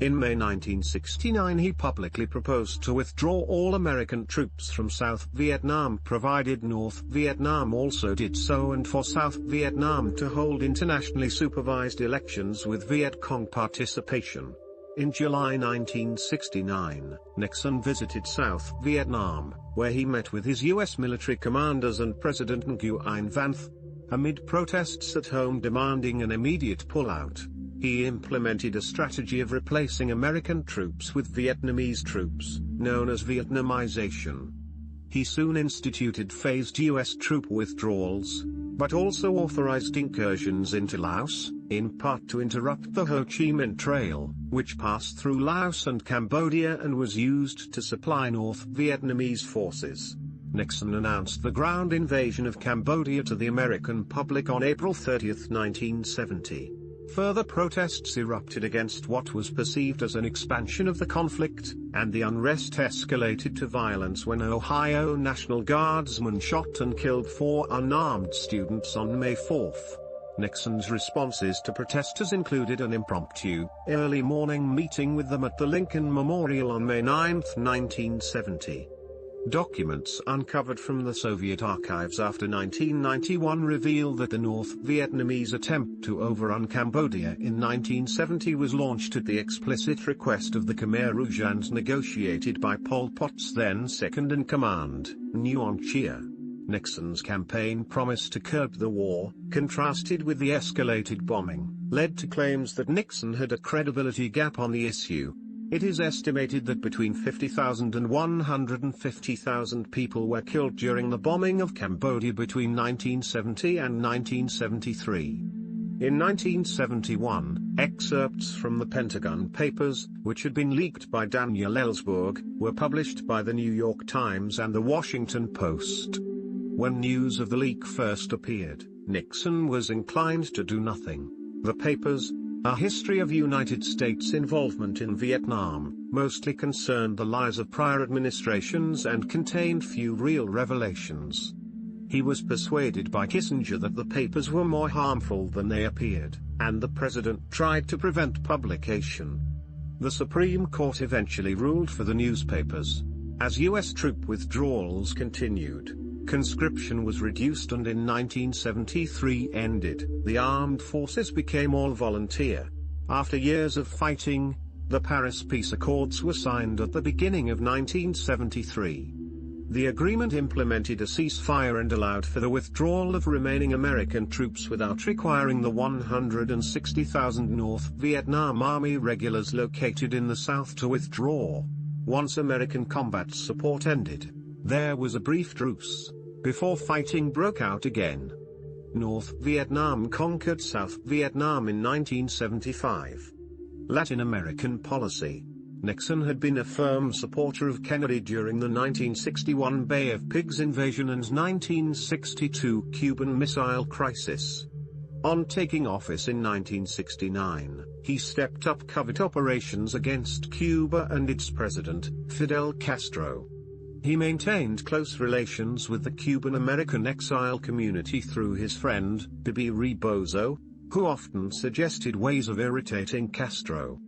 In May 1969 he publicly proposed to withdraw all American troops from South Vietnam provided North Vietnam also did so, and for South Vietnam to hold internationally supervised elections with Viet Cong participation. In July 1969, Nixon visited South Vietnam, where he met with his U.S. military commanders and President Nguyen Van Th. Amid protests at home demanding an immediate pullout, he implemented a strategy of replacing American troops with Vietnamese troops, known as Vietnamization. He soon instituted phased U.S. troop withdrawals, but also authorized incursions into Laos, in part to interrupt the Ho Chi Minh Trail, which passed through Laos and Cambodia and was used to supply North Vietnamese forces. Nixon announced the ground invasion of Cambodia to the American public on April 30, 1970. Further protests erupted against what was perceived as an expansion of the conflict, and the unrest escalated to violence when Ohio National Guardsmen shot and killed 4 unarmed students on May 4. Nixon's responses to protesters included an impromptu, early morning meeting with them at the Lincoln Memorial on May 9, 1970. Documents uncovered from the Soviet archives after 1991 reveal that the North Vietnamese attempt to overrun Cambodia in 1970 was launched at the explicit request of the Khmer Rouge and negotiated by Pol Pot's then second-in-command, Nguyen Chia. Nixon's campaign promise to curb the war, contrasted with the escalated bombing, led to claims that Nixon had a credibility gap on the issue. It is estimated that between 50,000 and 150,000 people were killed during the bombing of Cambodia between 1970 and 1973. In 1971, excerpts from the Pentagon Papers, which had been leaked by Daniel Ellsberg, were published by the New York Times and the Washington Post. When news of the leak first appeared, Nixon was inclined to do nothing. The papers, A History of United States Involvement in Vietnam, mostly concerned the lies of prior administrations and contained few real revelations. He was persuaded by Kissinger that the papers were more harmful than they appeared, and the president tried to prevent publication. The Supreme Court eventually ruled for the newspapers. As U.S. troop withdrawals continued, conscription was reduced and in 1973 ended. The armed forces became all volunteer. After years of fighting, the Paris Peace Accords were signed at the beginning of 1973. The agreement implemented a ceasefire and allowed for the withdrawal of remaining American troops without requiring the 160,000 North Vietnam Army regulars located in the south to withdraw. Once American combat support ended, there was a brief truce, before fighting broke out again. North Vietnam conquered South Vietnam in 1975. Latin American policy. Nixon had been a firm supporter of Kennedy during the 1961 Bay of Pigs invasion and 1962 Cuban Missile Crisis. On taking office in 1969, he stepped up covert operations against Cuba and its president, Fidel Castro. He maintained close relations with the Cuban-American exile community through his friend, Bebe Rebozo, who often suggested ways of irritating Castro.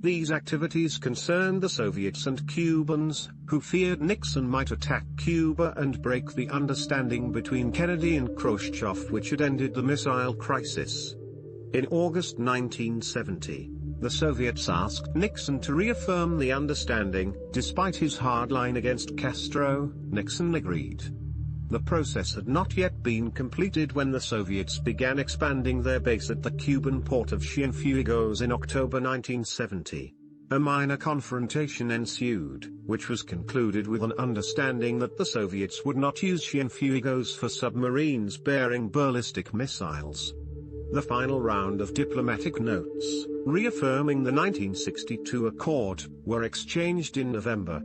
These activities concerned the Soviets and Cubans, who feared Nixon might attack Cuba and break the understanding between Kennedy and Khrushchev which had ended the missile crisis. In August 1970, the Soviets asked Nixon to reaffirm the understanding. Despite his hard line against Castro, Nixon agreed. The process had not yet been completed when the Soviets began expanding their base at the Cuban port of Cienfuegos in October 1970. A minor confrontation ensued, which was concluded with an understanding that the Soviets would not use Cienfuegos for submarines bearing ballistic missiles. The final round of diplomatic notes, reaffirming the 1962 accord, were exchanged in November.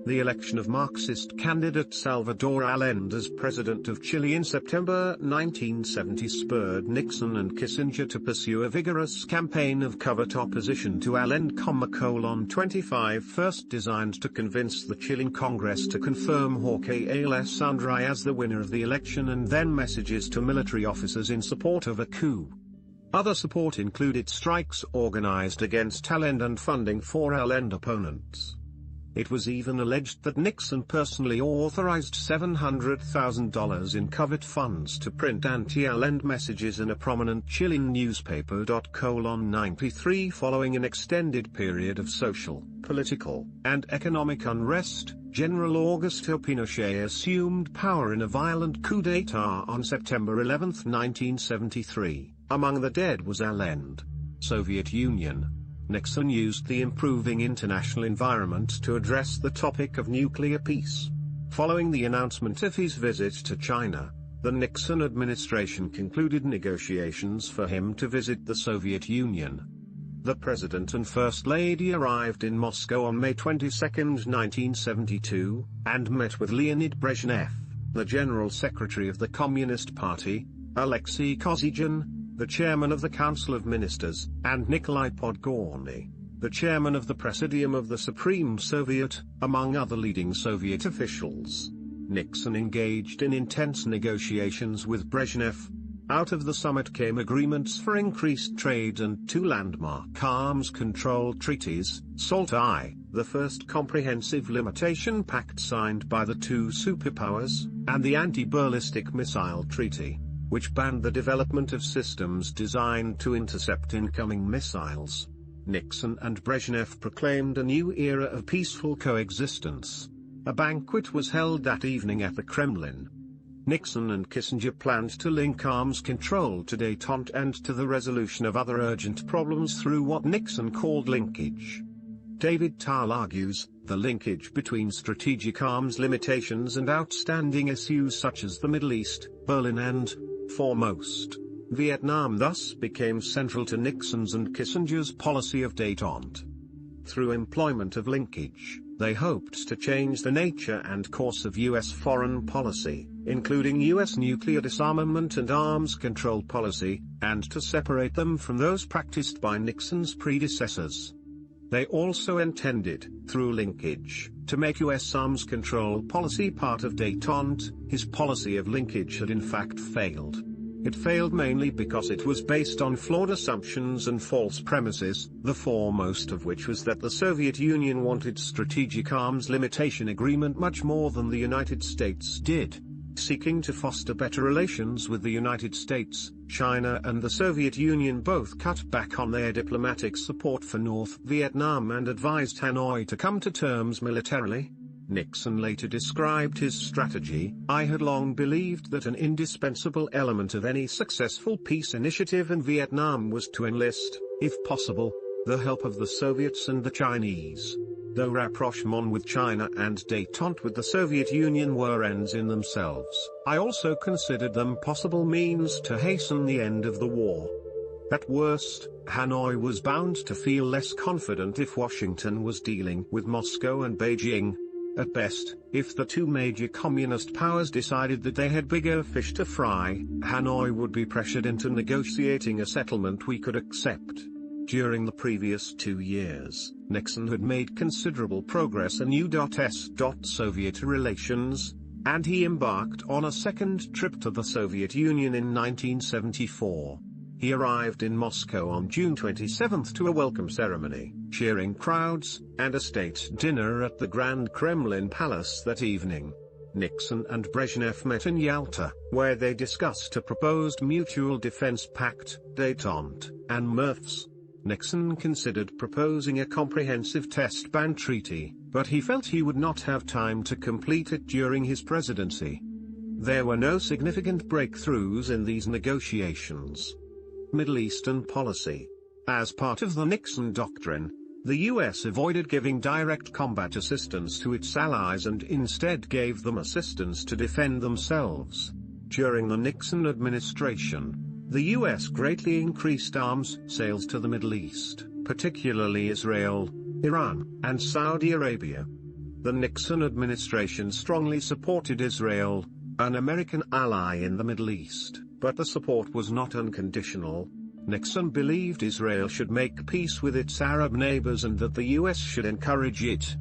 The election of Marxist candidate Salvador Allende as president of Chile in September 1970 spurred Nixon and Kissinger to pursue a vigorous campaign of covert opposition to Allende, 25 first designed to convince the Chilean Congress to confirm Jorge Alessandri as the winner of the election, and then messages to military officers in support of a coup. Other support included strikes organized against Allende and funding for Allende opponents. It was even alleged that Nixon personally authorized $700,000 in covert funds to print anti-Allende messages in a prominent Chilean newspaper. 93 Following an extended period of social, political, and economic unrest, General Augusto Pinochet assumed power in a violent coup d'état on September 11, 1973. Among the dead was Allende. Soviet Union. Nixon used the improving international environment to address the topic of nuclear peace. Following the announcement of his visit to China, the Nixon administration concluded negotiations for him to visit the Soviet Union. The President and First Lady arrived in Moscow on May 22, 1972, and met with Leonid Brezhnev, the General Secretary of the Communist Party, Alexei Kosygin, the Chairman of the Council of Ministers, and Nikolai Podgorny, the Chairman of the Presidium of the Supreme Soviet, among other leading Soviet officials. Nixon engaged in intense negotiations with Brezhnev. Out of the summit came agreements for increased trade and two landmark arms control treaties: SALT I, the first comprehensive limitation pact signed by the two superpowers, and the Anti-Ballistic Missile Treaty, which banned the development of systems designed to intercept incoming missiles. Nixon and Brezhnev proclaimed a new era of peaceful coexistence. A banquet was held that evening at the Kremlin. Nixon and Kissinger planned to link arms control to détente and to the resolution of other urgent problems through what Nixon called linkage. David Tal argues, the linkage between strategic arms limitations and outstanding issues such as the Middle East, Berlin and, foremost, Vietnam thus became central to Nixon's and Kissinger's policy of détente. Through employment of linkage, they hoped to change the nature and course of U.S. foreign policy, including U.S. nuclear disarmament and arms control policy, and to separate them from those practiced by Nixon's predecessors. They also intended, through linkage, to make U.S. arms control policy part of détente. His policy of linkage had in fact failed. It failed mainly because it was based on flawed assumptions and false premises, the foremost of which was that the Soviet Union wanted strategic arms limitation agreement much more than the United States did. Seeking to foster better relations with the United States, China and the Soviet Union both cut back on their diplomatic support for North Vietnam and advised Hanoi to come to terms militarily. Nixon later described his strategy: "I had long believed that an indispensable element of any successful peace initiative in Vietnam was to enlist, if possible, the help of the Soviets and the Chinese. Though rapprochement with China and détente with the Soviet Union were ends in themselves, I also considered them possible means to hasten the end of the war." At worst, Hanoi was bound to feel less confident if Washington was dealing with Moscow and Beijing. At best, if the two major communist powers decided that they had bigger fish to fry, Hanoi would be pressured into negotiating a settlement we could accept. During the previous 2 years, Nixon had made considerable progress in U.S.-Soviet relations, and he embarked on a second trip to the Soviet Union in 1974. He arrived in Moscow on June 27 to a welcome ceremony, cheering crowds, and a state dinner at the Grand Kremlin Palace that evening. Nixon and Brezhnev met in Yalta, where they discussed a proposed mutual defense pact, détente, and MIRFs. Nixon considered proposing a comprehensive test ban treaty, but he felt he would not have time to complete it during his presidency. There were no significant breakthroughs in these negotiations. Middle Eastern policy. As part of the Nixon Doctrine, the U.S. avoided giving direct combat assistance to its allies and instead gave them assistance to defend themselves. During the Nixon administration, the U.S. greatly increased arms sales to the Middle East, particularly Israel, Iran, and Saudi Arabia. The Nixon administration strongly supported Israel, an American ally in the Middle East, but the support was not unconditional. Nixon believed Israel should make peace with its Arab neighbors and that the US should encourage it.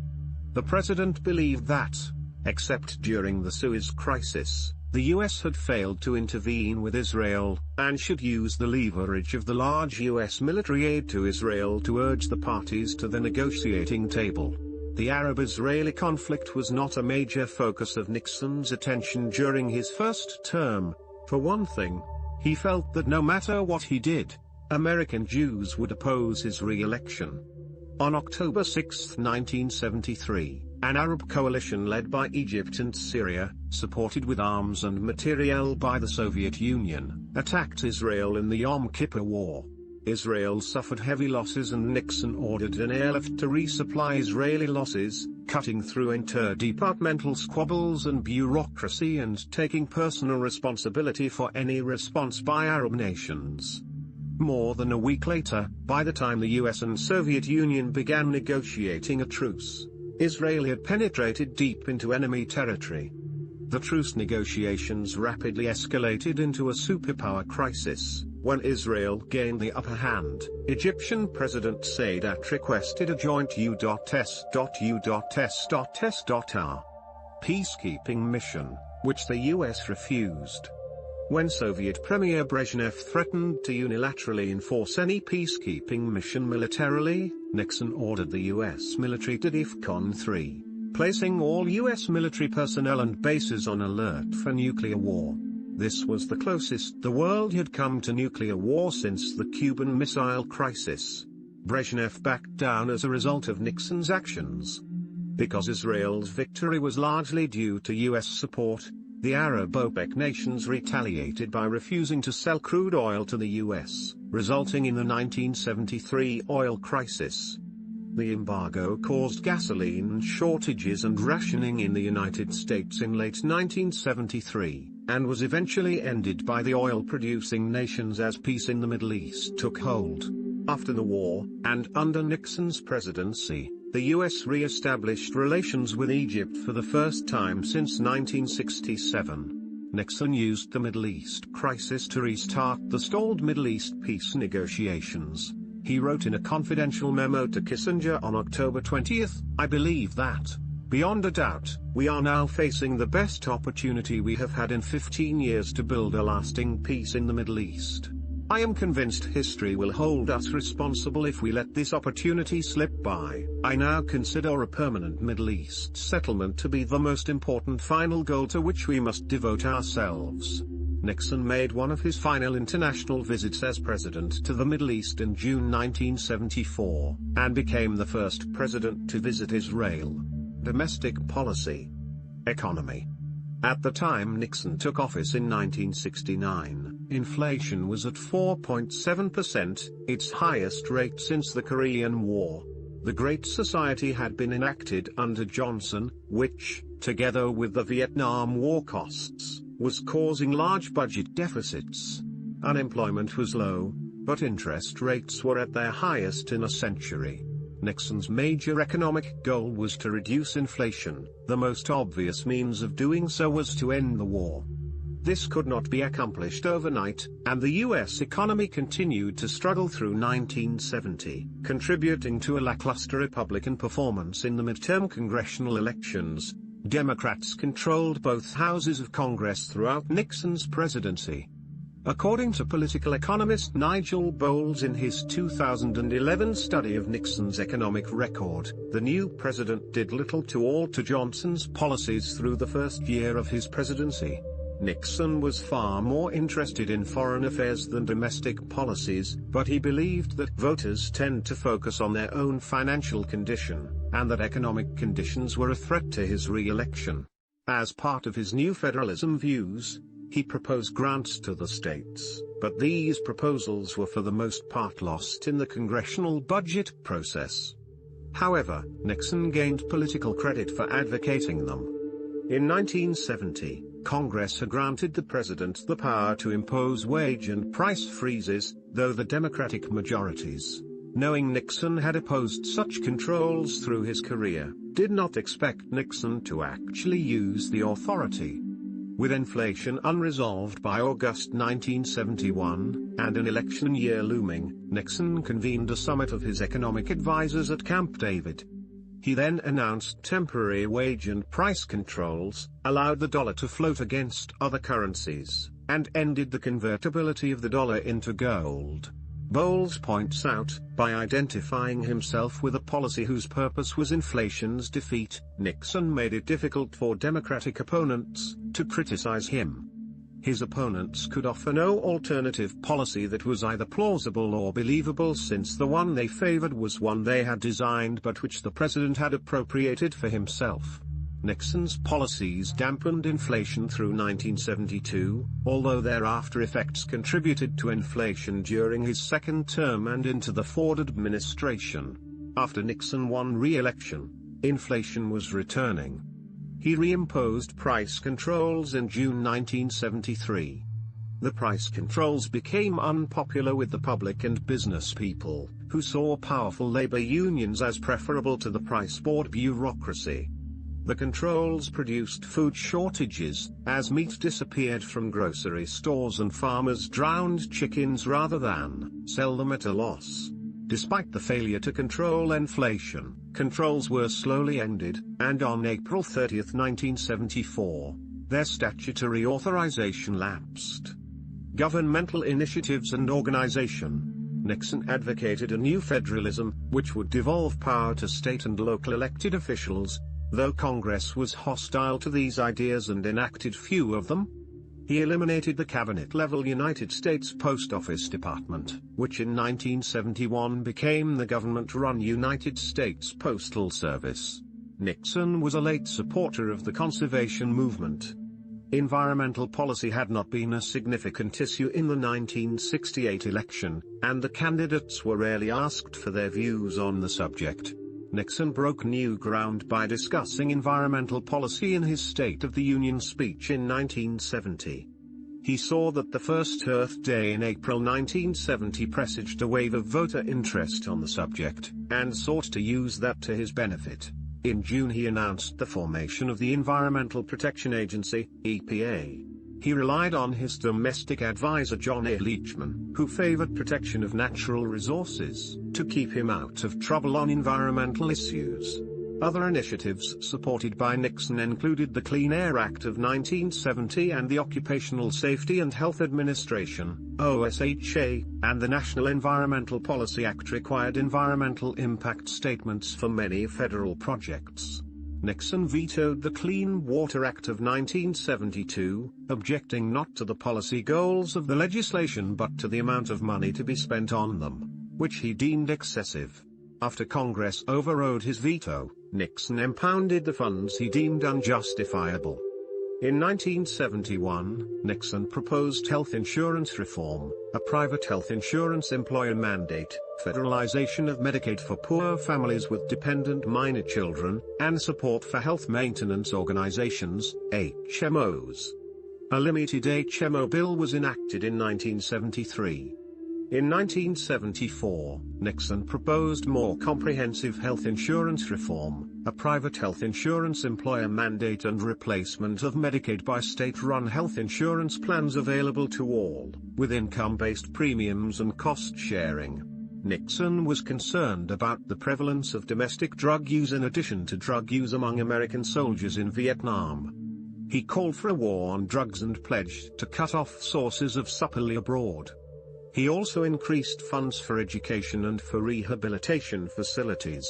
The president believed that, except during the Suez Crisis, the US had failed to intervene with Israel, and should use the leverage of the large US military aid to Israel to urge the parties to the negotiating table. The Arab-Israeli conflict was not a major focus of Nixon's attention during his first term. For one thing, he felt that no matter what he did, American Jews would oppose his re-election. On October 6, 1973, an Arab coalition led by Egypt and Syria, supported with arms and materiel by the Soviet Union, attacked Israel in the Yom Kippur War. Israel suffered heavy losses and Nixon ordered an airlift to resupply Israeli losses, cutting through interdepartmental squabbles and bureaucracy and taking personal responsibility for any response by Arab nations. More than a week later, by the time the US and Soviet Union began negotiating a truce, Israel had penetrated deep into enemy territory. The truce negotiations rapidly escalated into a superpower crisis. When Israel gained the upper hand, Egyptian President Sadat requested a joint U.S.U.S.R peacekeeping mission, which the US refused. When Soviet Premier Brezhnev threatened to unilaterally enforce any peacekeeping mission militarily, Nixon ordered the US military to DEFCON 3, placing all US military personnel and bases on alert for nuclear war. This was the closest the world had come to nuclear war since the Cuban Missile Crisis. Brezhnev backed down as a result of Nixon's actions. Because Israel's victory was largely due to US support, the Arab OPEC nations retaliated by refusing to sell crude oil to the US, resulting in the 1973 oil crisis. The embargo caused gasoline shortages and rationing in the United States in late 1973, and was eventually ended by the oil-producing nations as peace in the Middle East took hold. After the war, and under Nixon's presidency, the US re-established relations with Egypt for the first time since 1967. Nixon used the Middle East crisis to restart the stalled Middle East peace negotiations. He wrote in a confidential memo to Kissinger on October 20, "I believe that, beyond a doubt, we are now facing the best opportunity we have had in 15 years to build a lasting peace in the Middle East. I am convinced history will hold us responsible if we let this opportunity slip by. I now consider a permanent Middle East settlement to be the most important final goal to which we must devote ourselves." Nixon made one of his final international visits as president to the Middle East in June 1974, and became the first president to visit Israel. Domestic policy. Economy. At the time Nixon took office in 1969, inflation was at 4.7%, its highest rate since the Korean War. The Great Society had been enacted under Johnson, which, together with the Vietnam War costs, was causing large budget deficits. Unemployment was low, but interest rates were at their highest in a century. Nixon's major economic goal was to reduce inflation. The most obvious means of doing so was to end the war. This could not be accomplished overnight, and the US economy continued to struggle through 1970, contributing to a lackluster Republican performance in the midterm congressional elections. Democrats controlled both houses of Congress throughout Nixon's presidency. According to political economist Nigel Bowles in his 2011 study of Nixon's economic record, the new president did little to alter Johnson's policies through the first year of his presidency. Nixon was far more interested in foreign affairs than domestic policies, but he believed that voters tend to focus on their own financial condition, and that economic conditions were a threat to his re-election. As part of his new federalism views, he proposed grants to the states, but these proposals were for the most part lost in the congressional budget process. However, Nixon gained political credit for advocating them. In 1970, Congress had granted the president the power to impose wage and price freezes, though the Democratic majorities knowing Nixon had opposed such controls through his career, did not expect Nixon to actually use the authority. With inflation unresolved by August 1971, and an election year looming, Nixon convened a summit of his economic advisers at Camp David. He then announced temporary wage and price controls, allowed the dollar to float against other currencies, and ended the convertibility of the dollar into gold. Bowles points out, by identifying himself with a policy whose purpose was inflation's defeat, Nixon made it difficult for Democratic opponents to criticize him. His opponents could offer no alternative policy that was either plausible or believable, since the one they favored was one they had designed but which the president had appropriated for himself. Nixon's policies dampened inflation through 1972, although their after-effects contributed to inflation during his second term and into the Ford administration. After Nixon won re-election, inflation was returning. He reimposed price controls in June 1973. The price controls became unpopular with the public and business people, who saw powerful labor unions as preferable to the price board bureaucracy. The controls produced food shortages, as meat disappeared from grocery stores and farmers drowned chickens rather than sell them at a loss. Despite the failure to control inflation, controls were slowly ended, and on April 30, 1974, their statutory authorization lapsed. Governmental initiatives and organization. Nixon advocated a new federalism, which would devolve power to state and local elected officials, though Congress was hostile to these ideas and enacted few of them. He eliminated the cabinet-level United States Post Office Department, which in 1971 became the government-run United States Postal Service. Nixon was a late supporter of the conservation movement. Environmental policy had not been a significant issue in the 1968 election, and the candidates were rarely asked for their views on the subject. Nixon broke new ground by discussing environmental policy in his State of the Union speech in 1970. He saw that the first Earth Day in April 1970 presaged a wave of voter interest on the subject, and sought to use that to his benefit. In June he announced the formation of the Environmental Protection Agency, EPA. He relied on his domestic advisor John A. Leachman, who favored protection of natural resources, to keep him out of trouble on environmental issues. Other initiatives supported by Nixon included the Clean Air Act of 1970 and the Occupational Safety and Health Administration, OSHA, and the National Environmental Policy Act required environmental impact statements for many federal projects. Nixon vetoed the Clean Water Act of 1972, objecting not to the policy goals of the legislation but to the amount of money to be spent on them, which he deemed excessive. After Congress overrode his veto, Nixon impounded the funds he deemed unjustifiable. In 1971, Nixon proposed health insurance reform, a private health insurance employer mandate, federalization of Medicaid for poor families with dependent minor children, and support for health maintenance organizations, HMOs. A limited HMO bill was enacted in 1973. In 1974, Nixon proposed more comprehensive health insurance reform, a private health insurance employer mandate and replacement of Medicaid by state-run health insurance plans available to all, with income-based premiums and cost-sharing. Nixon was concerned about the prevalence of domestic drug use in addition to drug use among American soldiers in Vietnam. He called for a war on drugs and pledged to cut off sources of supply abroad. He also increased funds for education and for rehabilitation facilities.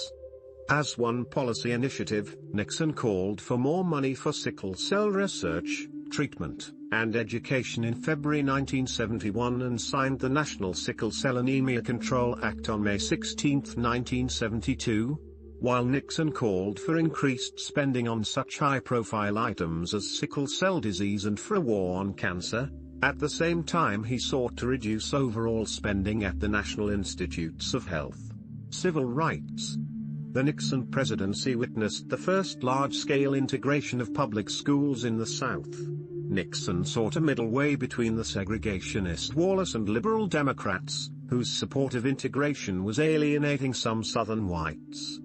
As one policy initiative, Nixon called for more money for sickle cell research, treatment, and education in February 1971 and signed the National Sickle Cell Anemia Control Act on May 16, 1972. While Nixon called for increased spending on such high-profile items as sickle cell disease and for a war on cancer, at the same time he sought to reduce overall spending at the National Institutes of Health. Civil rights. The Nixon presidency witnessed the first large-scale integration of public schools in the South. Nixon sought a middle way between the segregationist Wallace and liberal Democrats, whose support of integration was alienating some Southern whites.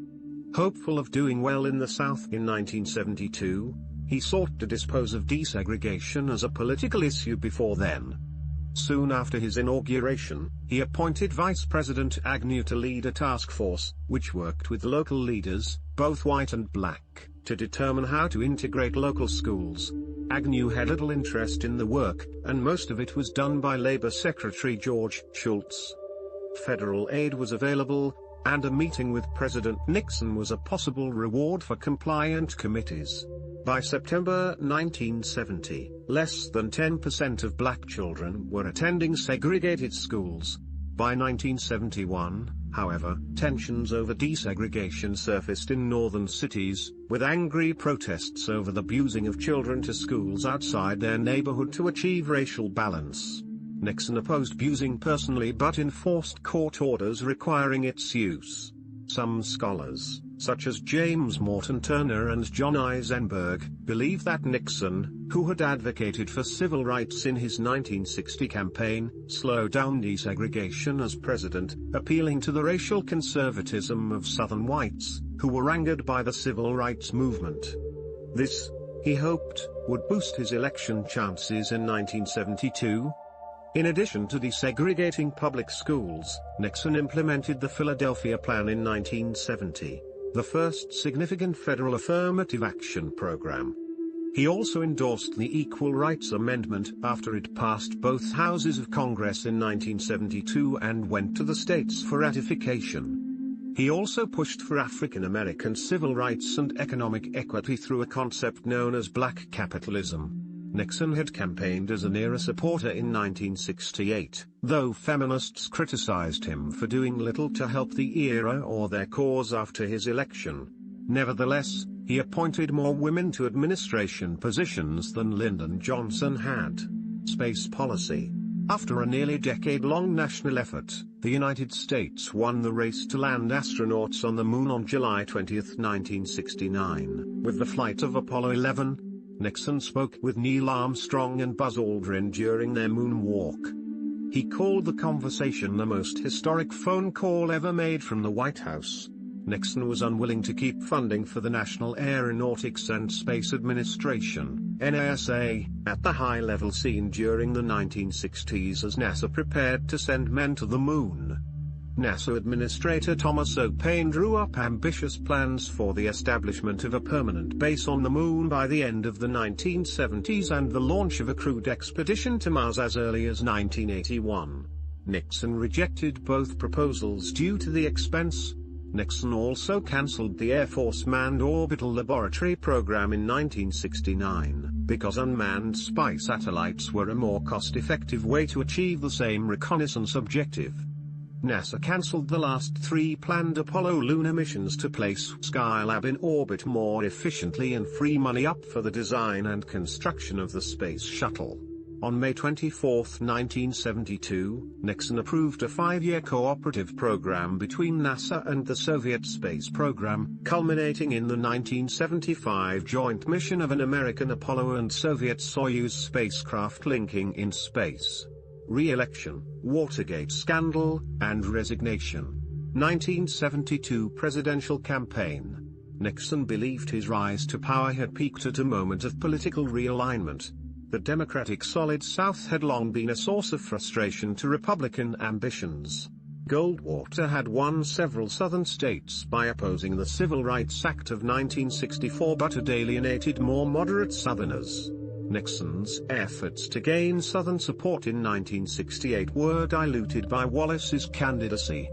Hopeful of doing well in the South in 1972, he sought to dispose of desegregation as a political issue before then. Soon after his inauguration, he appointed Vice President Agnew to lead a task force, which worked with local leaders, both white and black, to determine how to integrate local schools. Agnew had little interest in the work, and most of it was done by Labor Secretary George Shultz. Federal aid was available, and a meeting with President Nixon was a possible reward for compliant committees. By September 1970, less than 10% of black children were attending segregated schools. By 1971, however, tensions over desegregation surfaced in northern cities, with angry protests over the busing of children to schools outside their neighborhood to achieve racial balance. Nixon opposed busing personally but enforced court orders requiring its use. Some scholars, such as James Morton Turner and John Eisenberg, believe that Nixon, who had advocated for civil rights in his 1960 campaign, slowed down desegregation as president, appealing to the racial conservatism of Southern whites, who were angered by the civil rights movement. This, he hoped, would boost his election chances in 1972. In addition to desegregating public schools, Nixon implemented the Philadelphia Plan in 1970, the first significant federal affirmative action program. He also endorsed the Equal Rights Amendment after it passed both houses of Congress in 1972 and went to the states for ratification. He also pushed for African American civil rights and economic equity through a concept known as black capitalism. Nixon had campaigned as an era supporter in 1968, though feminists criticized him for doing little to help the era or their cause after his election. Nevertheless, he appointed more women to administration positions than Lyndon Johnson had. Space policy. After a nearly decade-long national effort, the United States won the race to land astronauts on the Moon on July 20, 1969, with the flight of Apollo 11. Nixon spoke with Neil Armstrong and Buzz Aldrin during their moonwalk. He called the conversation the most historic phone call ever made from the White House. Nixon was unwilling to keep funding for the National Aeronautics and Space Administration, NASA, at the high level seen during the 1960s as NASA prepared to send men to the moon. NASA Administrator Thomas O. Paine drew up ambitious plans for the establishment of a permanent base on the Moon by the end of the 1970s and the launch of a crewed expedition to Mars as early as 1981. Nixon rejected both proposals due to the expense. Nixon also cancelled the Air Force Manned Orbital Laboratory program in 1969, because unmanned spy satellites were a more cost-effective way to achieve the same reconnaissance objective. NASA cancelled the last 3 planned Apollo lunar missions to place Skylab in orbit more efficiently and free money up for the design and construction of the Space Shuttle. On May 24, 1972, Nixon approved a 5-year cooperative program between NASA and the Soviet space program, culminating in the 1975 joint mission of an American Apollo and Soviet Soyuz spacecraft linking in space. Re-election, Watergate scandal, and resignation. 1972 presidential campaign. Nixon believed his rise to power had peaked at a moment of political realignment. The Democratic Solid South had long been a source of frustration to Republican ambitions. Goldwater had won several Southern states by opposing the Civil Rights Act of 1964 but had alienated more moderate Southerners. Nixon's efforts to gain Southern support in 1968 were diluted by Wallace's candidacy.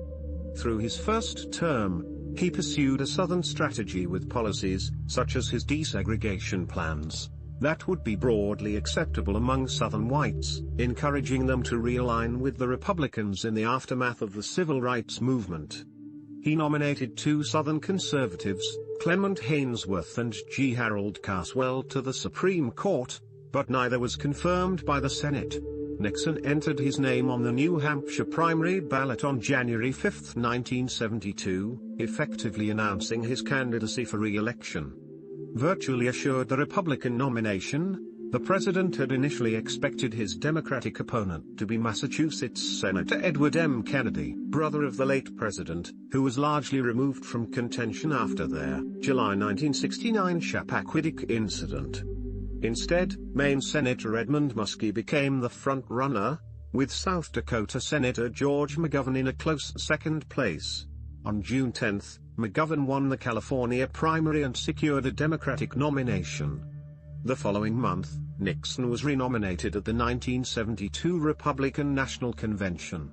Through his first term, he pursued a Southern strategy with policies, such as his desegregation plans, that would be broadly acceptable among Southern whites, encouraging them to realign with the Republicans in the aftermath of the Civil Rights Movement. He nominated 2 Southern conservatives, Clement Haynsworth and G. Harold Caswell, to the Supreme Court, but neither was confirmed by the Senate. Nixon entered his name on the New Hampshire primary ballot on January 5, 1972, effectively announcing his candidacy for re-election. Virtually assured the Republican nomination, The president had initially expected his Democratic opponent to be Massachusetts Senator Edward M. Kennedy, brother of the late president, who was largely removed from contention after their July 1969 Chappaquiddick incident. Instead, Maine Senator Edmund Muskie became the front-runner, with South Dakota Senator George McGovern in a close second place. On June 10, McGovern won the California primary and secured a Democratic nomination. The following month, Nixon was renominated at the 1972 Republican National Convention.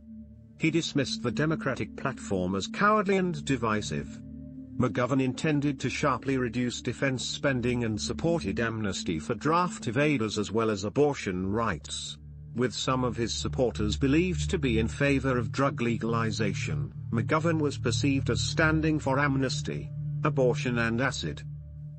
He dismissed the Democratic platform as cowardly and divisive. McGovern intended to sharply reduce defense spending and supported amnesty for draft evaders as well as abortion rights. With some of his supporters believed to be in favor of drug legalization, McGovern was perceived as standing for amnesty, abortion and acid.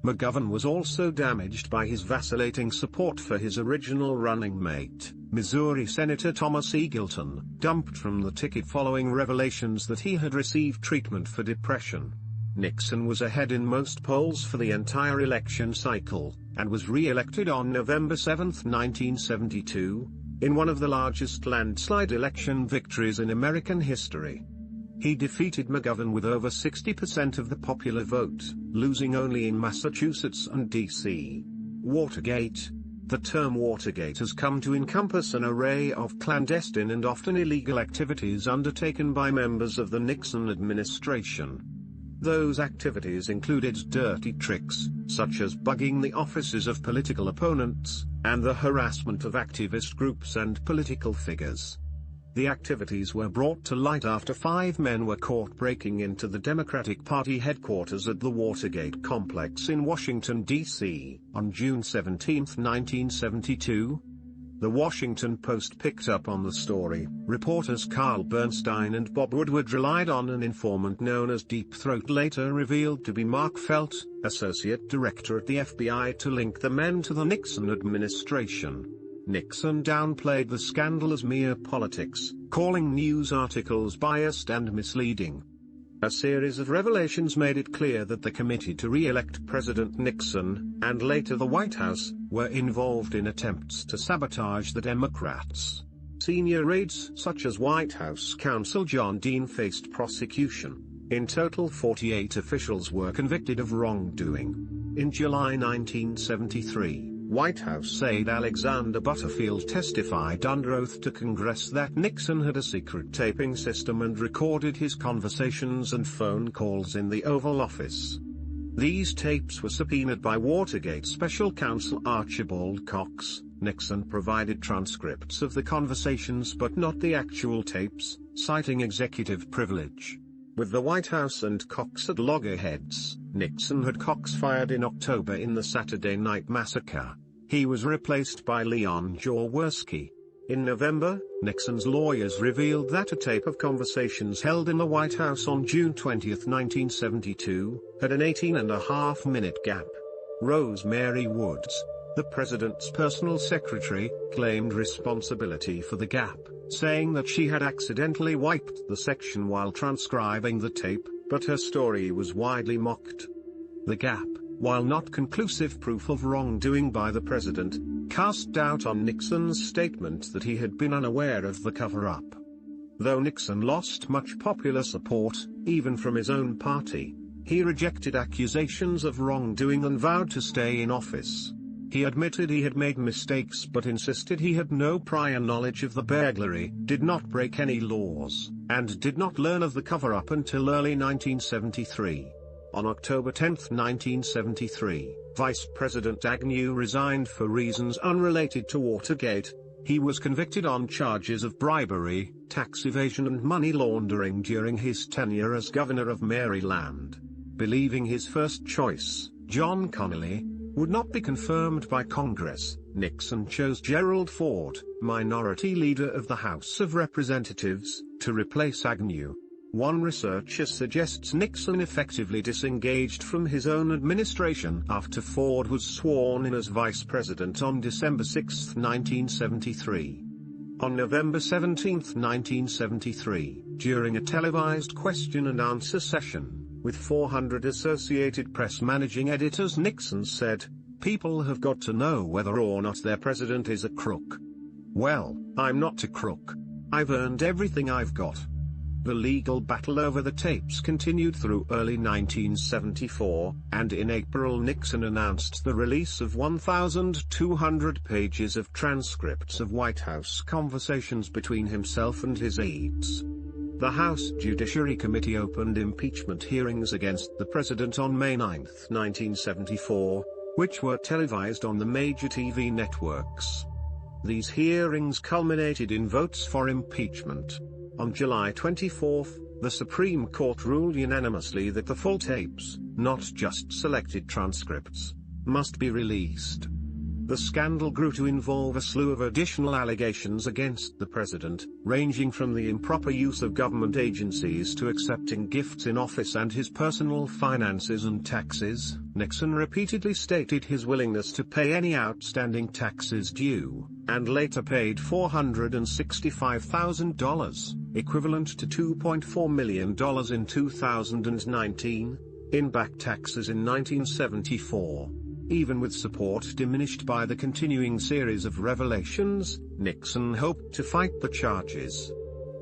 McGovern was also damaged by his vacillating support for his original running mate, Missouri Senator Thomas E. Gilton, dumped from the ticket following revelations that he had received treatment for depression. Nixon was ahead in most polls for the entire election cycle, and was re-elected on November 7, 1972, in one of the largest landslide election victories in American history. He defeated McGovern with over 60% of the popular vote, losing only in Massachusetts and D.C. Watergate. The term Watergate has come to encompass an array of clandestine and often illegal activities undertaken by members of the Nixon administration. Those activities included dirty tricks, such as bugging the offices of political opponents, and the harassment of activist groups and political figures. The activities were brought to light after 5 men were caught breaking into the Democratic Party headquarters at the Watergate complex in Washington, D.C., on June 17, 1972. The Washington Post picked up on the story. Reporters Carl Bernstein and Bob Woodward relied on an informant known as Deep Throat, later revealed to be Mark Felt, associate director at the FBI, to link the men to the Nixon administration. Nixon downplayed the scandal as mere politics, calling news articles biased and misleading. A series of revelations made it clear that the committee to re-elect President Nixon, and later the White House, were involved in attempts to sabotage the Democrats. Senior aides such as White House counsel John Dean faced prosecution. In total, 48 officials were convicted of wrongdoing. In July 1973, White House aide Alexander Butterfield testified under oath to Congress that Nixon had a secret taping system and recorded his conversations and phone calls in the Oval Office. These tapes were subpoenaed by Watergate special counsel Archibald Cox. Nixon provided transcripts of the conversations but not the actual tapes, citing executive privilege. With the White House and Cox at loggerheads, Nixon had Cox fired in October in the Saturday Night Massacre. He was replaced by Leon Jaworski. In November, Nixon's lawyers revealed that a tape of conversations held in the White House on June 20, 1972, had an 18.5-minute gap. Rosemary Woods, the president's personal secretary, claimed responsibility for the gap, saying that she had accidentally wiped the section while transcribing the tape, but her story was widely mocked. The gap, while not conclusive proof of wrongdoing by the president, cast doubt on Nixon's statement that he had been unaware of the cover-up. Though Nixon lost much popular support, even from his own party, he rejected accusations of wrongdoing and vowed to stay in office. He admitted he had made mistakes but insisted he had no prior knowledge of the burglary, did not break any laws, and did not learn of the cover-up until early 1973. On October 10, 1973, Vice President Agnew resigned for reasons unrelated to Watergate. He was convicted on charges of bribery, tax evasion and money laundering during his tenure as governor of Maryland. Believing his first choice, John Connally, would not be confirmed by Congress, Nixon chose Gerald Ford, minority leader of the House of Representatives, to replace Agnew. One researcher suggests Nixon effectively disengaged from his own administration after Ford was sworn in as vice president on December 6, 1973. On November 17, 1973, during a televised question-and-answer session, with 400 Associated Press managing editors, Nixon said, People have got to know whether or not their president is a crook. Well, I'm not a crook. I've earned everything I've got. The legal battle over the tapes continued through early 1974, and in April Nixon announced the release of 1,200 pages of transcripts of White House conversations between himself and his aides. The House Judiciary Committee opened impeachment hearings against the president on May 9, 1974, which were televised on the major TV networks. These hearings culminated in votes for impeachment. On July 24, the Supreme Court ruled unanimously that the full tapes, not just selected transcripts, must be released. The scandal grew to involve a slew of additional allegations against the president, ranging from the improper use of government agencies to accepting gifts in office and his personal finances and taxes. Nixon repeatedly stated his willingness to pay any outstanding taxes due, and later paid $465,000, equivalent to $2.4 million in 2019, in back taxes in 1974. Even with support diminished by the continuing series of revelations, Nixon hoped to fight the charges.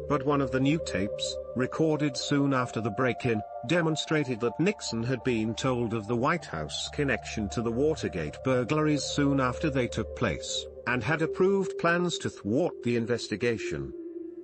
But one of the new tapes, recorded soon after the break-in, demonstrated that Nixon had been told of the White House connection to the Watergate burglaries soon after they took place, and had approved plans to thwart the investigation.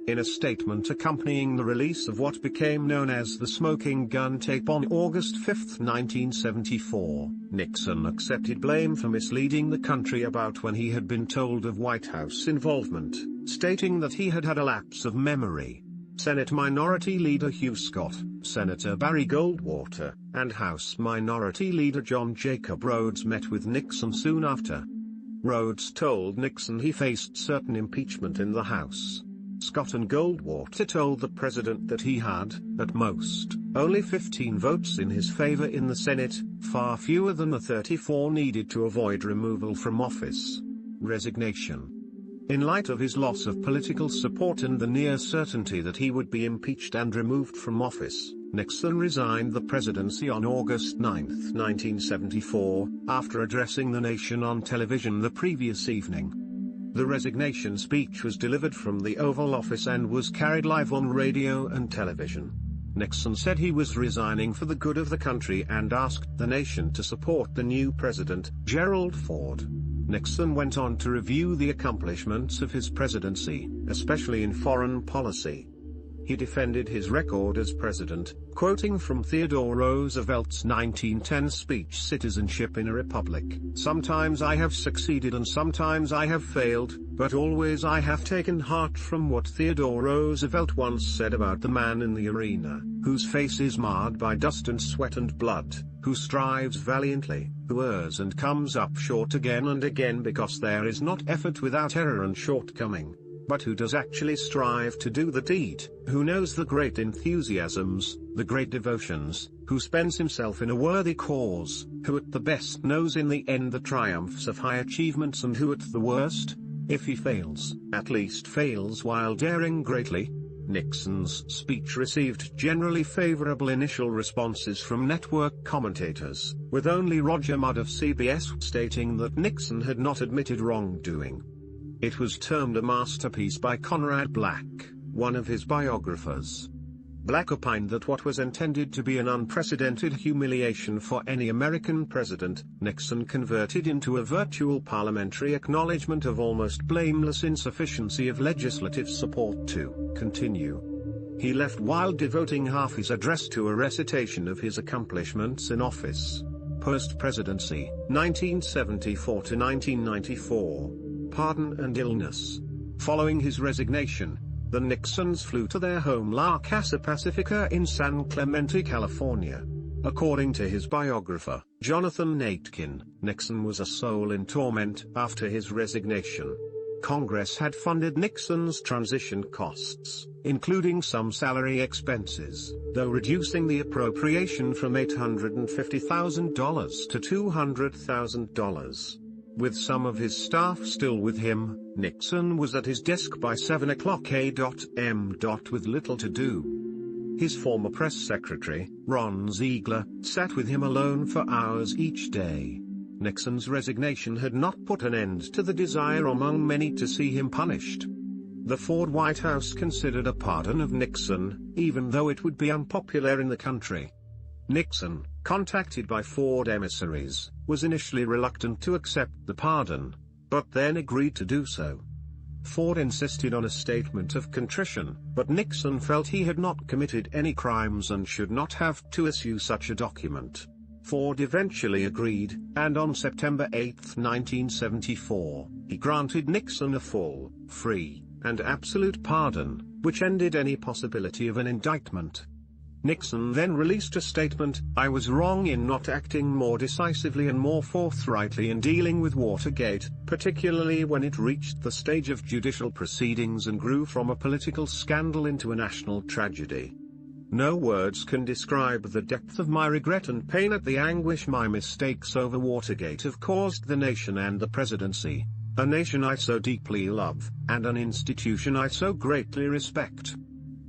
In a statement accompanying the release of what became known as the smoking gun tape on August 5, 1974, Nixon accepted blame for misleading the country about when he had been told of White House involvement, stating that he had had a lapse of memory. Senate Minority Leader Hugh Scott, Senator Barry Goldwater, and House Minority Leader John Jacob Rhodes met with Nixon soon after. Rhodes told Nixon he faced certain impeachment in the House. Scott and Goldwater told the president that he had, at most, only 15 votes in his favor in the Senate, far fewer than the 34 needed to avoid removal from office. Resignation. In light of his loss of political support and the near certainty that he would be impeached and removed from office, Nixon resigned the presidency on August 9, 1974, after addressing the nation on television the previous evening. The resignation speech was delivered from the Oval Office and was carried live on radio and television. Nixon said he was resigning for the good of the country and asked the nation to support the new president, Gerald Ford. Nixon went on to review the accomplishments of his presidency, especially in foreign policy. He defended his record as president, quoting from Theodore Roosevelt's 1910 speech Citizenship in a Republic. "Sometimes I have succeeded and sometimes I have failed, but always I have taken heart from what Theodore Roosevelt once said about the man in the arena, whose face is marred by dust and sweat and blood, who strives valiantly, who errs and comes up short again and again because there is not effort without error and shortcoming, but who does actually strive to do the deed, who knows the great enthusiasms, the great devotions, who spends himself in a worthy cause, who at the best knows in the end the triumphs of high achievements and who at the worst, if he fails, at least fails while daring greatly." Nixon's speech received generally favorable initial responses from network commentators, with only Roger Mudd of CBS stating that Nixon had not admitted wrongdoing. It was termed a masterpiece by Conrad Black, one of his biographers. Black opined that what was intended to be an unprecedented humiliation for any American president, Nixon converted into a virtual parliamentary acknowledgement of almost blameless insufficiency of legislative support to continue. He left while devoting half his address to a recitation of his accomplishments in office. Post-presidency, 1974 to 1994. Pardon and illness. Following his resignation, the Nixons flew to their home La Casa Pacifica in San Clemente, California. According to his biographer, Jonathan Aitken, Nixon was a soul in torment after his resignation. Congress had funded Nixon's transition costs, including some salary expenses, though reducing the appropriation from $850,000 to $200,000. With some of his staff still with him, Nixon was at his desk by 7 o'clock a.m. with little to do. His former press secretary, Ron Ziegler, sat with him alone for hours each day. Nixon's resignation had not put an end to the desire among many to see him punished. The Ford White House considered a pardon of Nixon, even though it would be unpopular in the country. Nixon, contacted by Ford emissaries, was initially reluctant to accept the pardon, but then agreed to do so. Ford insisted on a statement of contrition, but Nixon felt he had not committed any crimes and should not have to issue such a document. Ford eventually agreed, and on September 8, 1974, he granted Nixon a full, free, and absolute pardon, which ended any possibility of an indictment. Nixon then released a statement, "I was wrong in not acting more decisively and more forthrightly in dealing with Watergate, particularly when it reached the stage of judicial proceedings and grew from a political scandal into a national tragedy. No words can describe the depth of my regret and pain at the anguish my mistakes over Watergate have caused the nation and the presidency, a nation I so deeply love, and an institution I so greatly respect."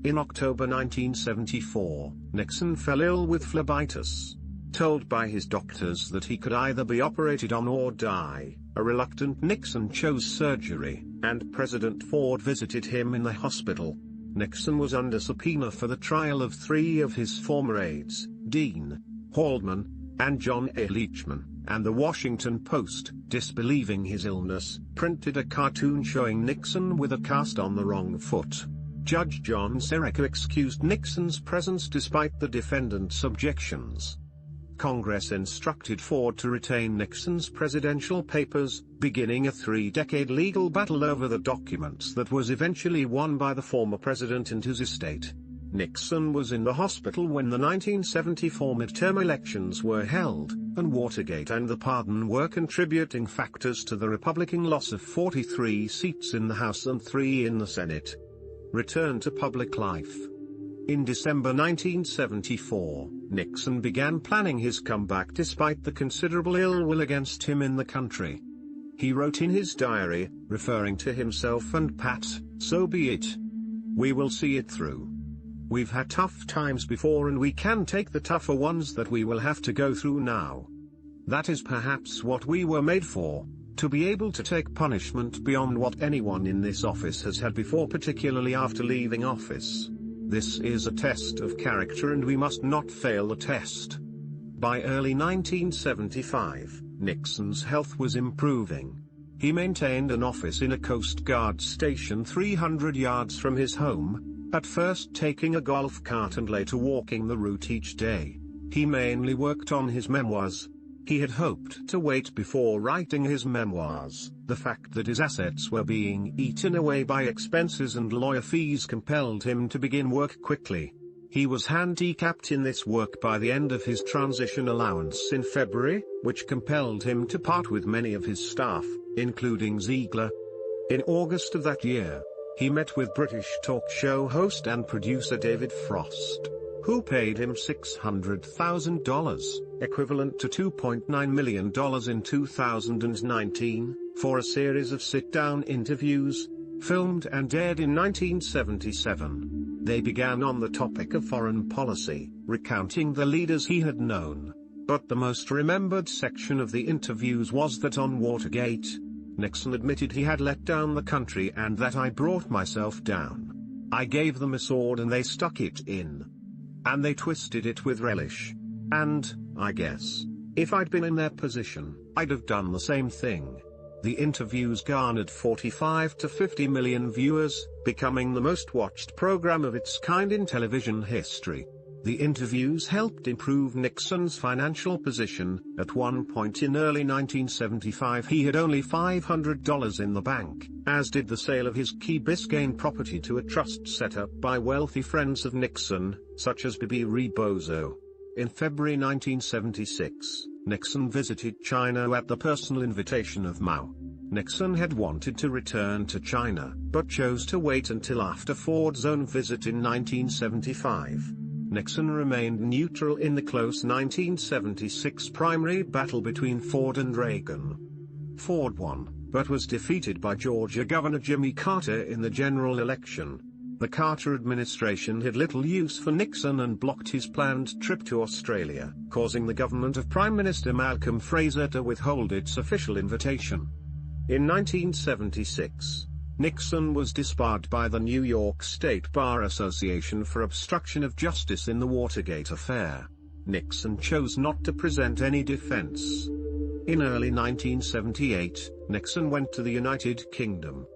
In October 1974, Nixon fell ill with phlebitis. Told by his doctors that he could either be operated on or die, a reluctant Nixon chose surgery, and President Ford visited him in the hospital. Nixon was under subpoena for the trial of 3 of his former aides, Dean Haldeman, and John A. Leachman, and the Washington Post, disbelieving his illness, printed a cartoon showing Nixon with a cast on the wrong foot. Judge John Sirica excused Nixon's presence despite the defendant's objections. Congress instructed Ford to retain Nixon's presidential papers, beginning a 3-decade legal battle over the documents that was eventually won by the former president and his estate. Nixon was in the hospital when the 1974 midterm elections were held, and Watergate and the pardon were contributing factors to the Republican loss of 43 seats in the House and 3 in the Senate. Return to public life. In December 1974, Nixon began planning his comeback despite the considerable ill will against him in the country. He wrote in his diary, referring to himself and Pat, "So be it. We will see it through. We've had tough times before and we can take the tougher ones that we will have to go through now. That is perhaps what we were made for. To be able to take punishment beyond what anyone in this office has had before, particularly after leaving office. This is a test of character and we must not fail the test." By early 1975, Nixon's health was improving. He maintained an office in a Coast Guard station 300 yards from his home, at first taking a golf cart and later walking the route each day. He mainly worked on his memoirs. He had hoped to wait before writing his memoirs. The fact that his assets were being eaten away by expenses and lawyer fees compelled him to begin work quickly. He was handicapped in this work by the end of his transition allowance in February, which compelled him to part with many of his staff, including Ziegler. In August of that year, he met with British talk show host and producer David Frost, who paid him $600,000, equivalent to $2.9 million in 2019, for a series of sit-down interviews, filmed and aired in 1977. They began on the topic of foreign policy, recounting the leaders he had known. But the most remembered section of the interviews was that on Watergate, Nixon admitted he had let down the country and that "I brought myself down. I gave them a sword and they stuck it in. And they twisted it with relish. And, I guess, if I'd been in their position, I'd have done the same thing." The interviews garnered 45 to 50 million viewers, becoming the most watched program of its kind in television history. The interviews helped improve Nixon's financial position. At one point in early 1975 he had only $500 in the bank, as did the sale of his Key Biscayne property to a trust set up by wealthy friends of Nixon, such as Bibi Rebozo. In February 1976, Nixon visited China at the personal invitation of Mao. Nixon had wanted to return to China, but chose to wait until after Ford's own visit in 1975. Nixon remained neutral in the close 1976 primary battle between Ford and Reagan. Ford won, but was defeated by Georgia Governor Jimmy Carter in the general election. The Carter administration had little use for Nixon and blocked his planned trip to Australia, causing the government of Prime Minister Malcolm Fraser to withhold its official invitation. In 1976, Nixon was disbarred by the New York State Bar Association for obstruction of justice in the Watergate affair. Nixon chose not to present any defense. In early 1978, Nixon went to the United Kingdom.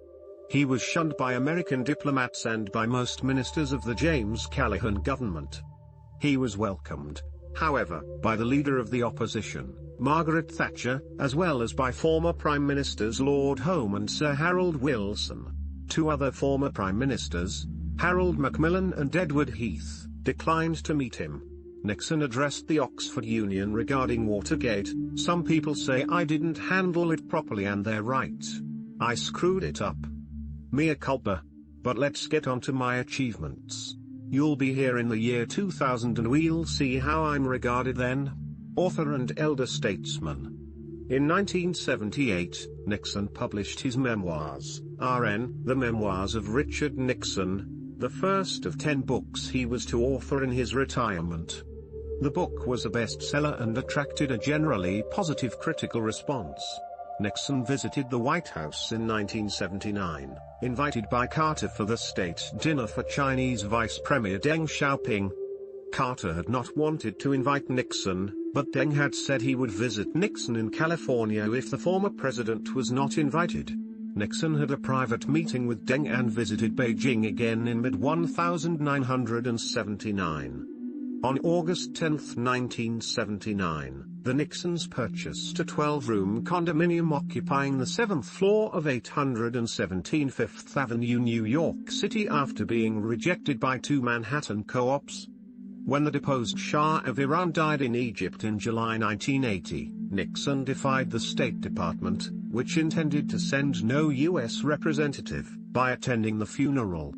He was shunned by American diplomats and by most ministers of the James Callaghan government. He was welcomed, however, by the leader of the opposition, Margaret Thatcher, as well as by former Prime Ministers Lord Home and Sir Harold Wilson. Two other former Prime Ministers, Harold Macmillan and Edward Heath, declined to meet him. Nixon addressed the Oxford Union regarding Watergate. "Some people say I didn't handle it properly and they're right. I screwed it up. Mea culpa. But let's get on to my achievements. You'll be here in the year 2000 and we'll see how I'm regarded then." Author and elder statesman. In 1978, Nixon published his memoirs, R.N., The Memoirs of Richard Nixon, the first of 10 books he was to author in his retirement. The book was a bestseller and attracted a generally positive critical response. Nixon visited the White House in 1979, invited by Carter for the state dinner for Chinese Vice Premier Deng Xiaoping. Carter had not wanted to invite Nixon, but Deng had said he would visit Nixon in California if the former president was not invited. Nixon had a private meeting with Deng and visited Beijing again in mid-1979. On August 10, 1979, the Nixons purchased a 12-room condominium occupying the 7th floor of 817 Fifth Avenue, New York City after being rejected by 2 Manhattan co-ops. When the deposed Shah of Iran died in Egypt in July 1980, Nixon defied the State Department, which intended to send no U.S. representative, by attending the funeral.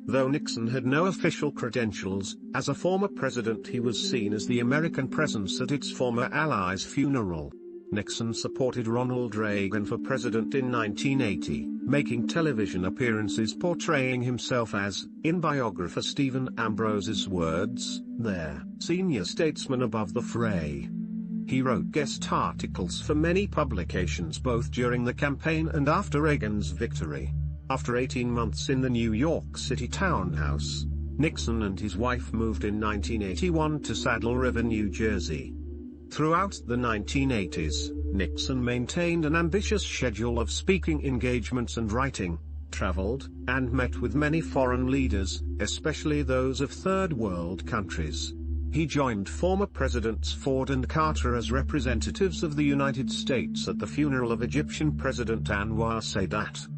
Though Nixon had no official credentials, as a former president he was seen as the American presence at its former ally's funeral. Nixon supported Ronald Reagan for president in 1980, making television appearances portraying himself as, in biographer Stephen Ambrose's words, their senior statesman above the fray. He wrote guest articles for many publications both during the campaign and after Reagan's victory. After 18 months in the New York City townhouse, Nixon and his wife moved in 1981 to Saddle River, New Jersey. Throughout the 1980s, Nixon maintained an ambitious schedule of speaking engagements and writing, traveled, and met with many foreign leaders, especially those of Third World countries. He joined former Presidents Ford and Carter as representatives of the United States at the funeral of Egyptian President Anwar Sadat.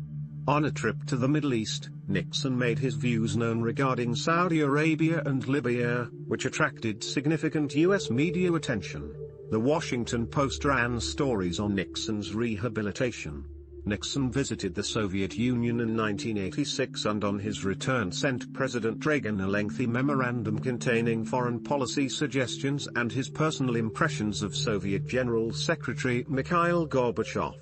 On a trip to the Middle East, Nixon made his views known regarding Saudi Arabia and Libya, which attracted significant U.S. media attention. The Washington Post ran stories on Nixon's rehabilitation. Nixon visited the Soviet Union in 1986 and on his return sent President Reagan a lengthy memorandum containing foreign policy suggestions and his personal impressions of Soviet General Secretary Mikhail Gorbachev.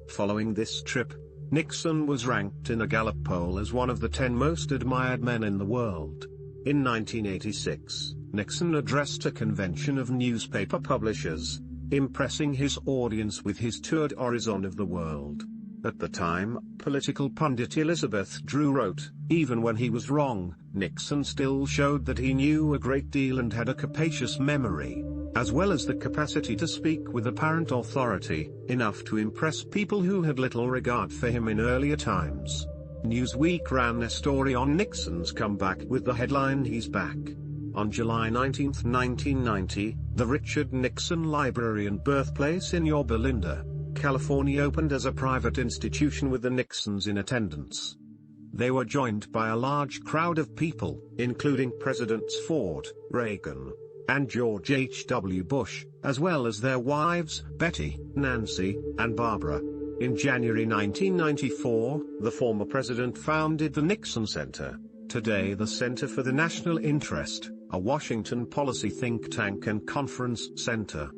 Following this trip, Nixon was ranked in a Gallup poll as one of the 10 most admired men in the world. In 1986, Nixon addressed a convention of newspaper publishers, impressing his audience with his tour d'horizon of the world. At the time, political pundit Elizabeth Drew wrote, "Even when he was wrong, Nixon still showed that he knew a great deal and had a capacious memory, as well as the capacity to speak with apparent authority, enough to impress people who had little regard for him in earlier times." Newsweek ran a story on Nixon's comeback with the headline "He's Back." On July 19, 1990, the Richard Nixon Library and birthplace in Yorba Linda, California opened as a private institution with the Nixons in attendance. They were joined by a large crowd of people, including Presidents Ford, Reagan, and George H.W. Bush, as well as their wives, Betty, Nancy, and Barbara. In January 1994, the former president founded the Nixon Center, today the Center for the National Interest, a Washington policy think tank and conference center.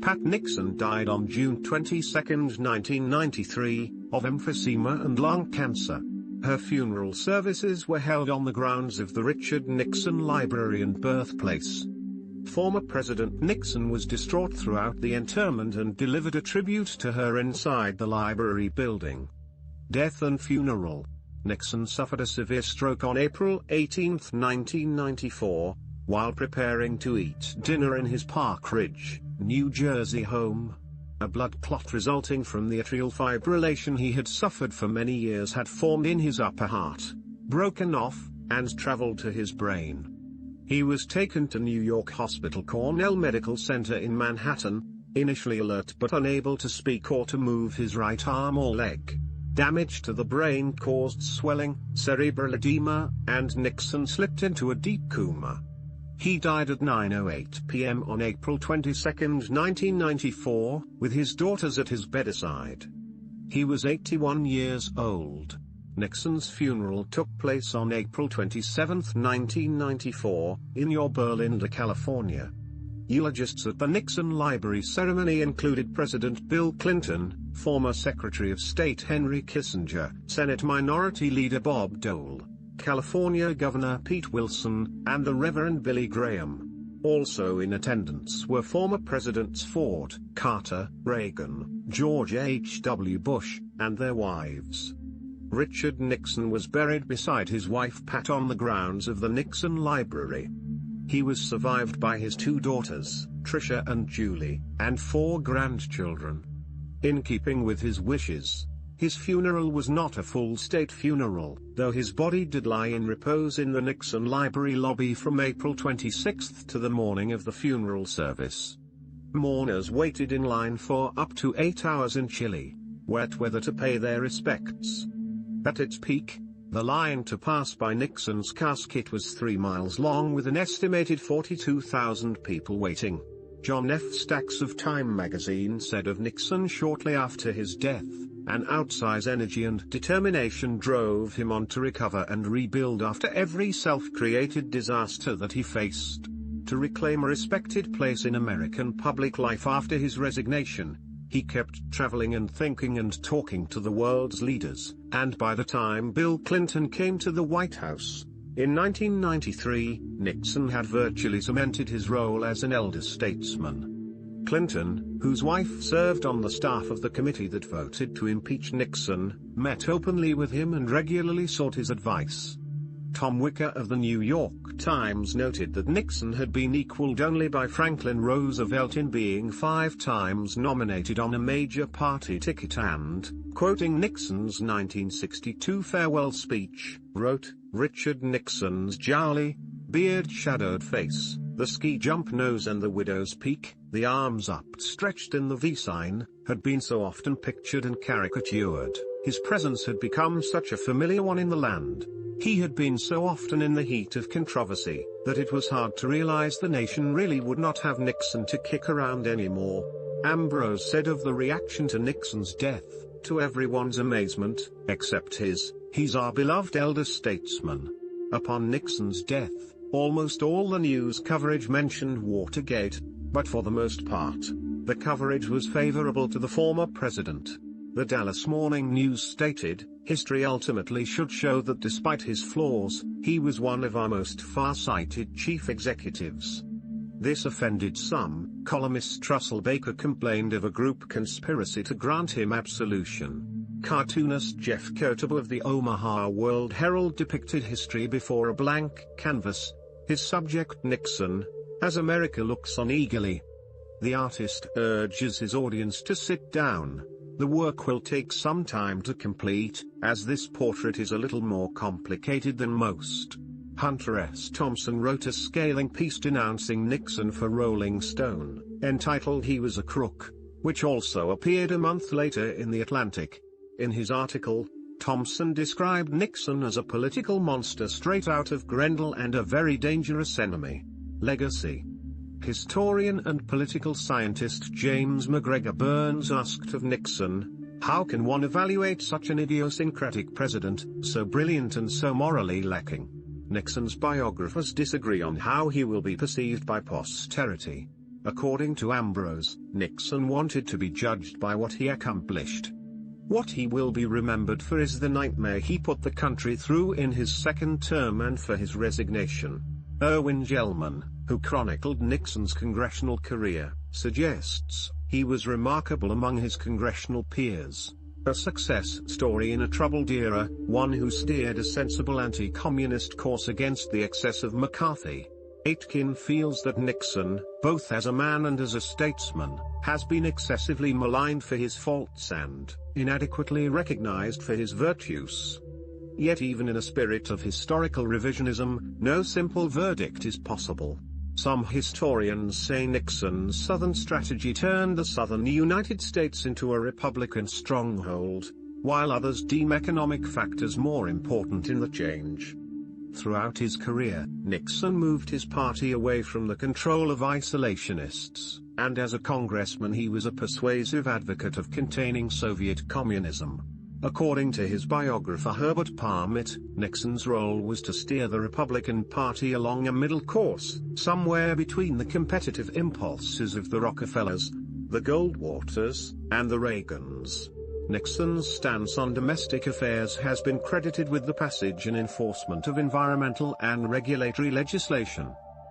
Pat Nixon died on June 22, 1993, of emphysema and lung cancer. Her funeral services were held on the grounds of the Richard Nixon Library and birthplace. Former President Nixon was distraught throughout the interment and delivered a tribute to her inside the library building. Death and funeral. Nixon suffered a severe stroke on April 18, 1994, while preparing to eat dinner in his Park Ridge, New Jersey home. A blood clot resulting from the atrial fibrillation he had suffered for many years had formed in his upper heart, broken off, and traveled to his brain. He was taken to New York Hospital Cornell Medical Center in Manhattan, initially alert but unable to speak or to move his right arm or leg. Damage to the brain caused swelling, cerebral edema, and Nixon slipped into a deep coma. He died at 9:08 p.m. on April 22, 1994, with his daughters at his bedside. He was 81 years old. Nixon's funeral took place on April 27, 1994, in Yorba Linda, California. Eulogists at the Nixon Library ceremony included President Bill Clinton, former Secretary of State Henry Kissinger, Senate Minority Leader Bob Dole, California Governor Pete Wilson, and the Reverend Billy Graham. Also in attendance were former Presidents Ford, Carter, Reagan, George H.W. Bush, and their wives. Richard Nixon was buried beside his wife Pat on the grounds of the Nixon Library. He was survived by his 2 daughters, Tricia and Julie, and 4 grandchildren. In keeping with his wishes, his funeral was not a full state funeral, though his body did lie in repose in the Nixon Library lobby from April 26 to the morning of the funeral service. Mourners waited in line for up to 8 hours in chilly, wet weather to pay their respects. At its peak, the line to pass by Nixon's casket was 3 miles long with an estimated 42,000 people waiting. John F. Stacks of Time magazine said of Nixon shortly after his death, "An outsized energy and determination drove him on to recover and rebuild after every self-created disaster that he faced. To reclaim a respected place in American public life after his resignation, he kept traveling and thinking and talking to the world's leaders, and by the time Bill Clinton came to the White House, in 1993, Nixon had virtually cemented his role as an elder statesman." Clinton, whose wife served on the staff of the committee that voted to impeach Nixon, met openly with him and regularly sought his advice. Tom Wicker of the New York Times noted that Nixon had been equaled only by Franklin Roosevelt in being 5 times nominated on a major party ticket and, quoting Nixon's 1962 farewell speech, wrote, "Richard Nixon's jowly, beard-shadowed face, the ski jump nose and the widow's peak, the arms upstretched in the V sign, had been so often pictured and caricatured, his presence had become such a familiar one in the land. He had been so often in the heat of controversy, that it was hard to realize the nation really would not have Nixon to kick around anymore." Ambrose said of the reaction to Nixon's death, "To everyone's amazement, except his, he's our beloved elder statesman." Upon Nixon's death, almost all the news coverage mentioned Watergate, but for the most part, the coverage was favorable to the former president. The Dallas Morning News stated, "History ultimately should show that despite his flaws, he was one of our most far-sighted chief executives." This offended some. Columnist Russell Baker complained of a group conspiracy to grant him absolution. Cartoonist Jeff Kotable of the Omaha World Herald depicted history before a blank canvas, his subject Nixon, as America looks on eagerly. The artist urges his audience to sit down. The work will take some time to complete, as this portrait is a little more complicated than most. Hunter S. Thompson wrote a scathing piece denouncing Nixon for Rolling Stone, entitled "He Was a Crook," which also appeared a month later in The Atlantic. In his article, Thompson described Nixon as a political monster straight out of Grendel and a very dangerous enemy. Legacy. Historian and political scientist James McGregor Burns asked of Nixon, "How can one evaluate such an idiosyncratic president, so brilliant and so morally lacking?" Nixon's biographers disagree on how he will be perceived by posterity. According to Ambrose, Nixon wanted to be judged by what he accomplished. What he will be remembered for is the nightmare he put the country through in his second term and for his resignation. Erwin Gelman, who chronicled Nixon's congressional career, suggests he was remarkable among his congressional peers. A success story in a troubled era, one who steered a sensible anti-communist course against the excess of McCarthy. Aitken feels that Nixon, both as a man and as a statesman, has been excessively maligned for his faults and inadequately recognized for his virtues. Yet even in a spirit of historical revisionism, no simple verdict is possible. Some historians say Nixon's Southern strategy turned the southern United States into a Republican stronghold, while others deem economic factors more important in the change. Throughout his career, Nixon moved his party away from the control of isolationists, and as a congressman he was a persuasive advocate of containing Soviet communism. According to his biographer Herbert Parmitt, Nixon's role was to steer the Republican Party along a middle course, somewhere between the competitive impulses of the Rockefellers, the Goldwaters, and the Reagans. Nixon's stance on domestic affairs has been credited with the passage and enforcement of environmental and regulatory legislation.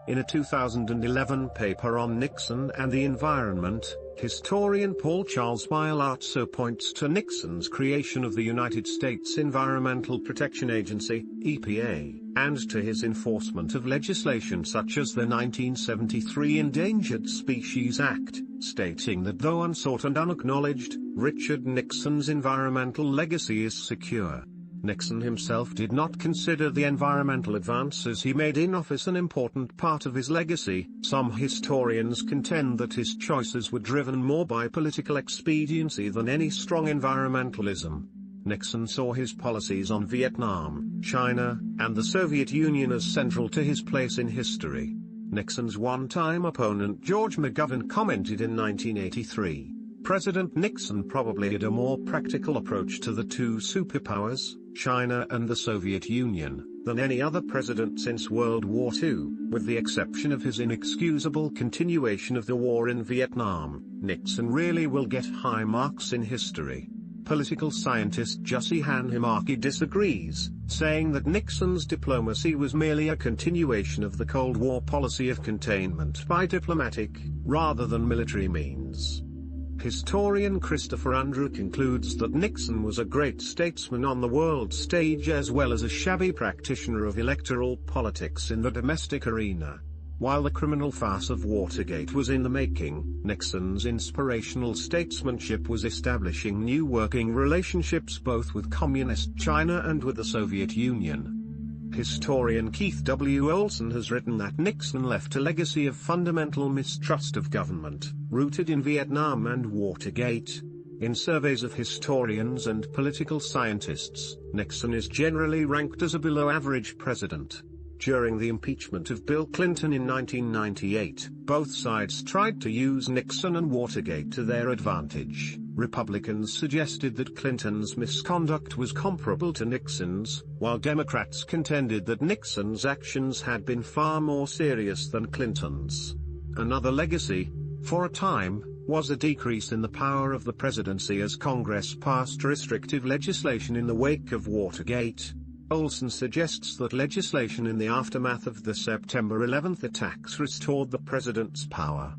In a 2011 paper on Nixon and the environment, historian Paul Charles Bialatso points to Nixon's creation of the United States Environmental Protection Agency, EPA, and to his enforcement of legislation such as the 1973 Endangered Species Act, stating that though unsought and unacknowledged, Richard Nixon's environmental legacy is secure. Nixon himself did not consider the environmental advances he made in office an important part of his legacy. Some historians contend that his choices were driven more by political expediency than any strong environmentalism. Nixon saw his policies on Vietnam, China, and the Soviet Union as central to his place in history. Nixon's one-time opponent George McGovern commented in 1983, "President Nixon probably had a more practical approach to the two superpowers, China and the Soviet Union, than any other president since World War II, with the exception of his inexcusable continuation of the war in Vietnam. Nixon really will get high marks in history." Political scientist Jussi Hanhimäki disagrees, saying that Nixon's diplomacy was merely a continuation of the Cold War policy of containment by diplomatic, rather than military means. Historian Christopher Andrew concludes that Nixon was a great statesman on the world stage as well as a shabby practitioner of electoral politics in the domestic arena. While the criminal farce of Watergate was in the making, Nixon's inspirational statesmanship was establishing new working relationships both with Communist China and with the Soviet Union. Historian Keith W. Olson has written that Nixon left a legacy of fundamental mistrust of government, rooted in Vietnam and Watergate. In surveys of historians and political scientists, Nixon is generally ranked as a below-average president. During the impeachment of Bill Clinton in 1998, both sides tried to use Nixon and Watergate to their advantage. Republicans suggested that Clinton's misconduct was comparable to Nixon's, while Democrats contended that Nixon's actions had been far more serious than Clinton's. Another legacy, for a time, was a decrease in the power of the presidency as Congress passed restrictive legislation in the wake of Watergate. Olson suggests that legislation in the aftermath of the September 11 attacks restored the president's power.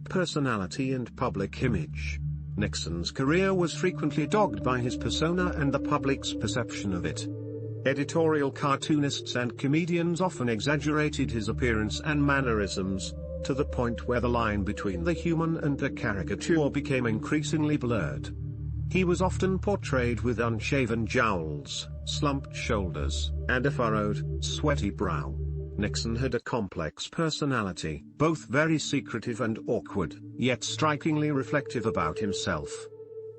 Personality and public image. Nixon's career was frequently dogged by his persona and the public's perception of it. Editorial cartoonists and comedians often exaggerated his appearance and mannerisms, to the point where the line between the human and the caricature became increasingly blurred. He was often portrayed with unshaven jowls, slumped shoulders, and a furrowed, sweaty brow. Nixon had a complex personality, both very secretive and awkward, yet strikingly reflective about himself.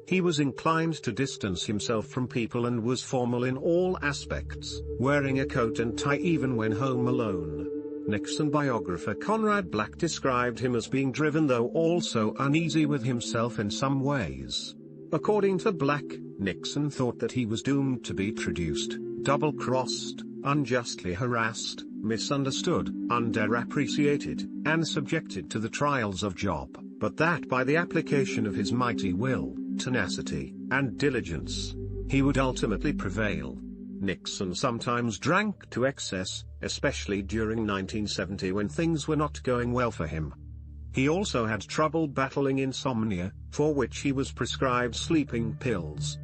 He was inclined to distance himself from people and was formal in all aspects, wearing a coat and tie even when home alone. Nixon biographer Conrad Black described him as being driven though also uneasy with himself in some ways. According to Black, Nixon thought that he was doomed to be traduced, double-crossed, unjustly harassed, misunderstood, underappreciated, and subjected to the trials of job, but that by the application of his mighty will, tenacity and diligence, he would ultimately prevail. Nixon sometimes drank to excess, especially during 1970 when things were not going well for him. He also had trouble battling insomnia, for which he was prescribed sleeping pills.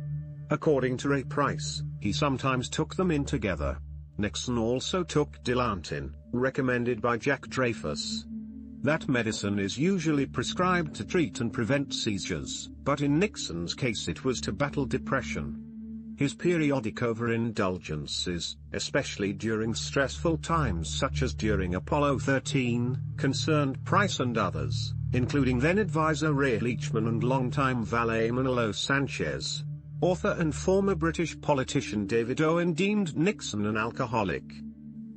According to Ray Price, he sometimes took them in together. Nixon also took Dilantin, recommended by Jack Dreyfus. That medicine is usually prescribed to treat and prevent seizures, but in Nixon's case it was to battle depression. His periodic overindulgences, especially during stressful times such as during Apollo 13, concerned Price and others, including then-advisor Ray Leachman and longtime valet Manolo Sanchez. Author and former British politician David Owen deemed Nixon an alcoholic.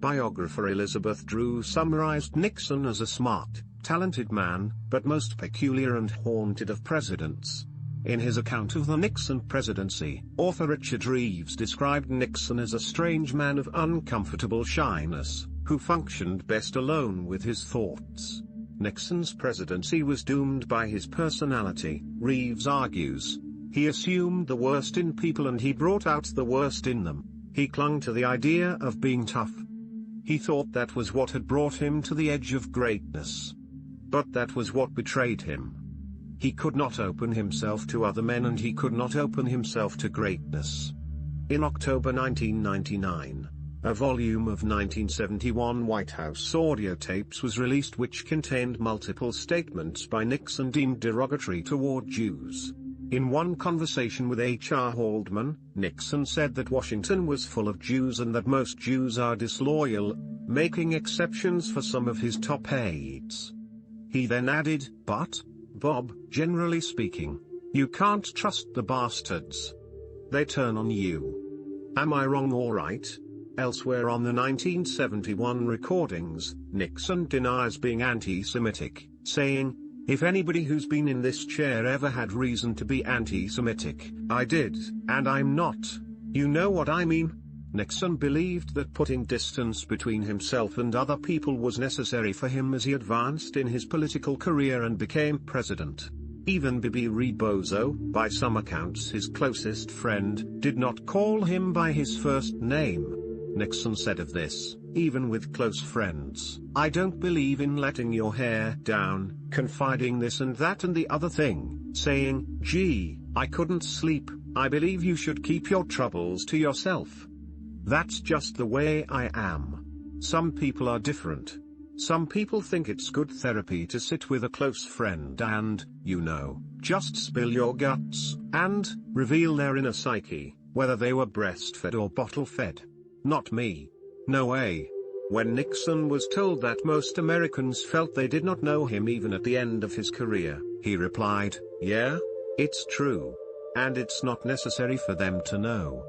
Biographer Elizabeth Drew summarized Nixon as a smart, talented man, but most peculiar and haunted of presidents. In his account of the Nixon presidency, author Richard Reeves described Nixon as a strange man of uncomfortable shyness, who functioned best alone with his thoughts. Nixon's presidency was doomed by his personality, Reeves argues. He assumed the worst in people and he brought out the worst in them. He clung to the idea of being tough. He thought that was what had brought him to the edge of greatness. But that was what betrayed him. He could not open himself to other men and he could not open himself to greatness. In October 1999, a volume of 1971 White House audio tapes was released which contained multiple statements by Nixon deemed derogatory toward Jews. In one conversation with H.R. Haldeman, Nixon said that Washington was full of Jews and that most Jews are disloyal, making exceptions for some of his top aides. He then added, "But, Bob, generally speaking, you can't trust the bastards. They turn on you. Am I wrong or right?" Elsewhere on the 1971 recordings, Nixon denies being anti-Semitic, saying, "If anybody who's been in this chair ever had reason to be anti-Semitic, I did, and I'm not. You know what I mean?" Nixon believed that putting distance between himself and other people was necessary for him as he advanced in his political career and became president. Even Bibi Rebozo, by some accounts his closest friend, did not call him by his first name. Nixon said of this, "Even with close friends, I don't believe in letting your hair down, confiding this and that and the other thing, saying, gee, I couldn't sleep. I believe you should keep your troubles to yourself. That's just the way I am. Some people are different. Some people think it's good therapy to sit with a close friend and, just spill your guts, and reveal their inner psyche, whether they were breastfed or bottle-fed. Not me. No way." When Nixon was told that most Americans felt they did not know him even at the end of his career, he replied, "Yeah, it's true. And it's not necessary for them to know."